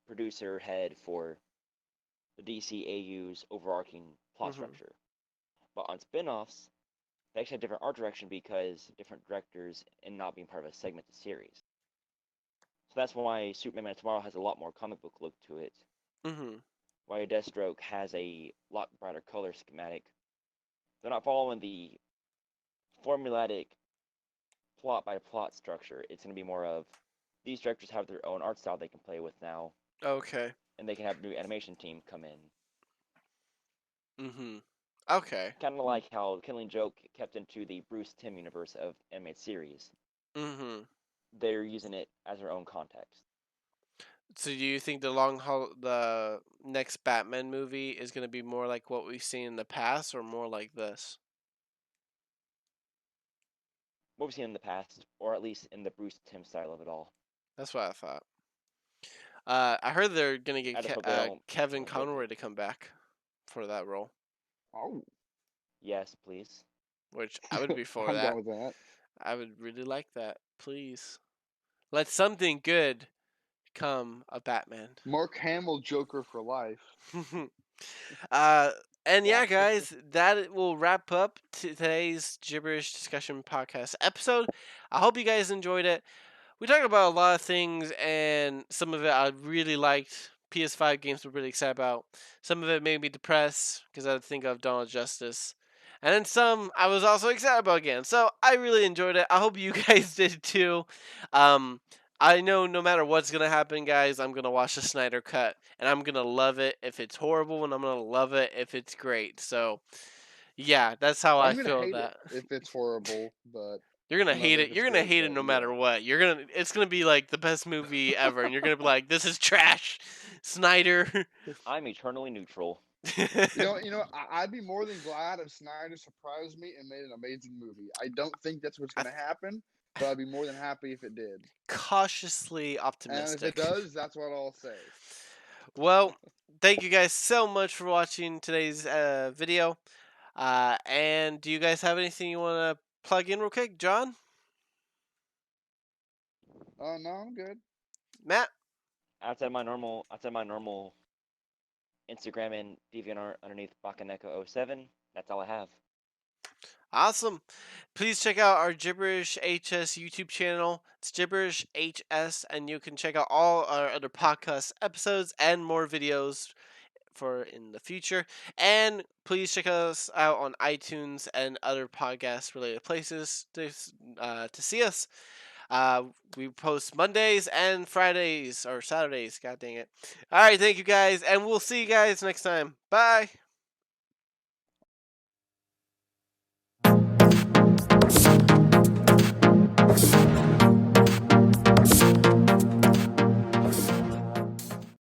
Speaker 2: producer head for the DC AU's overarching plot
Speaker 1: Hmm.
Speaker 2: structure. But on spin-offs, they actually have different art direction because different directors and not being part of a segmented series. So that's why Superman Man of Tomorrow has a lot more comic book look to it.
Speaker 1: Hmm.
Speaker 2: Why Deathstroke has a lot brighter color schematic. They're not following the formulaic plot by plot structure. It's going to be more of these directors have their own art style they can play with now,
Speaker 1: Okay.
Speaker 2: and they can have new animation team come in.
Speaker 1: Hmm. Okay.
Speaker 2: Kind of like how Killing Joke kept into the Bruce Timm universe of animated series.
Speaker 1: Hmm.
Speaker 2: They're using it as their own context.
Speaker 1: So do you think the next Batman movie is going to be more like what we've seen in the past or more like this?
Speaker 2: What we've seen in the past, or at least in the Bruce Timm style of it all.
Speaker 1: That's what I thought. I heard they're going to
Speaker 2: I
Speaker 1: get
Speaker 2: just hope they don't make
Speaker 1: Kevin
Speaker 2: Killing Joke
Speaker 1: Conroy to
Speaker 2: again.
Speaker 1: come back for that role,
Speaker 3: oh,
Speaker 2: Yes, please.
Speaker 1: which I would be for
Speaker 3: I'm down
Speaker 1: that.
Speaker 3: with that.
Speaker 1: I would really like that. Please. Let something good come of Batman.
Speaker 3: Mark Hamill Joker for life.
Speaker 1: uh, and
Speaker 2: Yeah.
Speaker 1: yeah, guys, that will wrap up today's gibberish discussion podcast episode. I hope you guys enjoyed it. We talked about a lot of things, and some of it I really liked. PS5 games I'm really excited about. Some of it made me depressed because I think of Dawn of Justice. And then some I was also excited about again. So I really enjoyed it. I hope you guys did too. Um, I know no matter what's going to happen, guys, I'm going to watch the Snyder Cut. And I'm going to love it if it's horrible, and I'm going to love it if it's great. So, yeah, that's how I
Speaker 3: I'm gonna
Speaker 1: feel
Speaker 3: hate it
Speaker 1: that.
Speaker 3: if it's horrible, but
Speaker 1: You're gonna
Speaker 3: I'll love
Speaker 1: hate
Speaker 3: it
Speaker 1: it.
Speaker 3: if it's
Speaker 1: You're gonna
Speaker 3: great.
Speaker 1: hate it
Speaker 3: But
Speaker 1: no matter
Speaker 3: yeah.
Speaker 1: what. It's gonna be like the best movie ever, and you're gonna be like, "This is trash, Snyder."
Speaker 2: I'm eternally neutral.
Speaker 3: I'd be more than glad if Snyder surprised me and made an amazing movie. I don't think that's what's
Speaker 1: I
Speaker 3: gonna happen, but I'd be more than happy if it did.
Speaker 1: cautiously
Speaker 3: And if it
Speaker 1: optimistic.
Speaker 3: does, that's what I'll say.
Speaker 1: Well, thank you guys so much for watching today's video. And do you guys have anything you want to plug in real quick, John?
Speaker 3: No, I'm good.
Speaker 1: Matt?
Speaker 2: Outside my normal Instagram and DeviantArt underneath Bakaneko07. That's all I have.
Speaker 1: Awesome. Please check out our Gibberish HS YouTube channel. It's Gibberish HS, and you can check out all our other podcast episodes and more videos for in the future. And please check us out on iTunes and other podcast related places to see us. We post Mondays and Fridays or Saturdays. God dang it. All right, thank you guys, and we'll see you guys next time. Bye.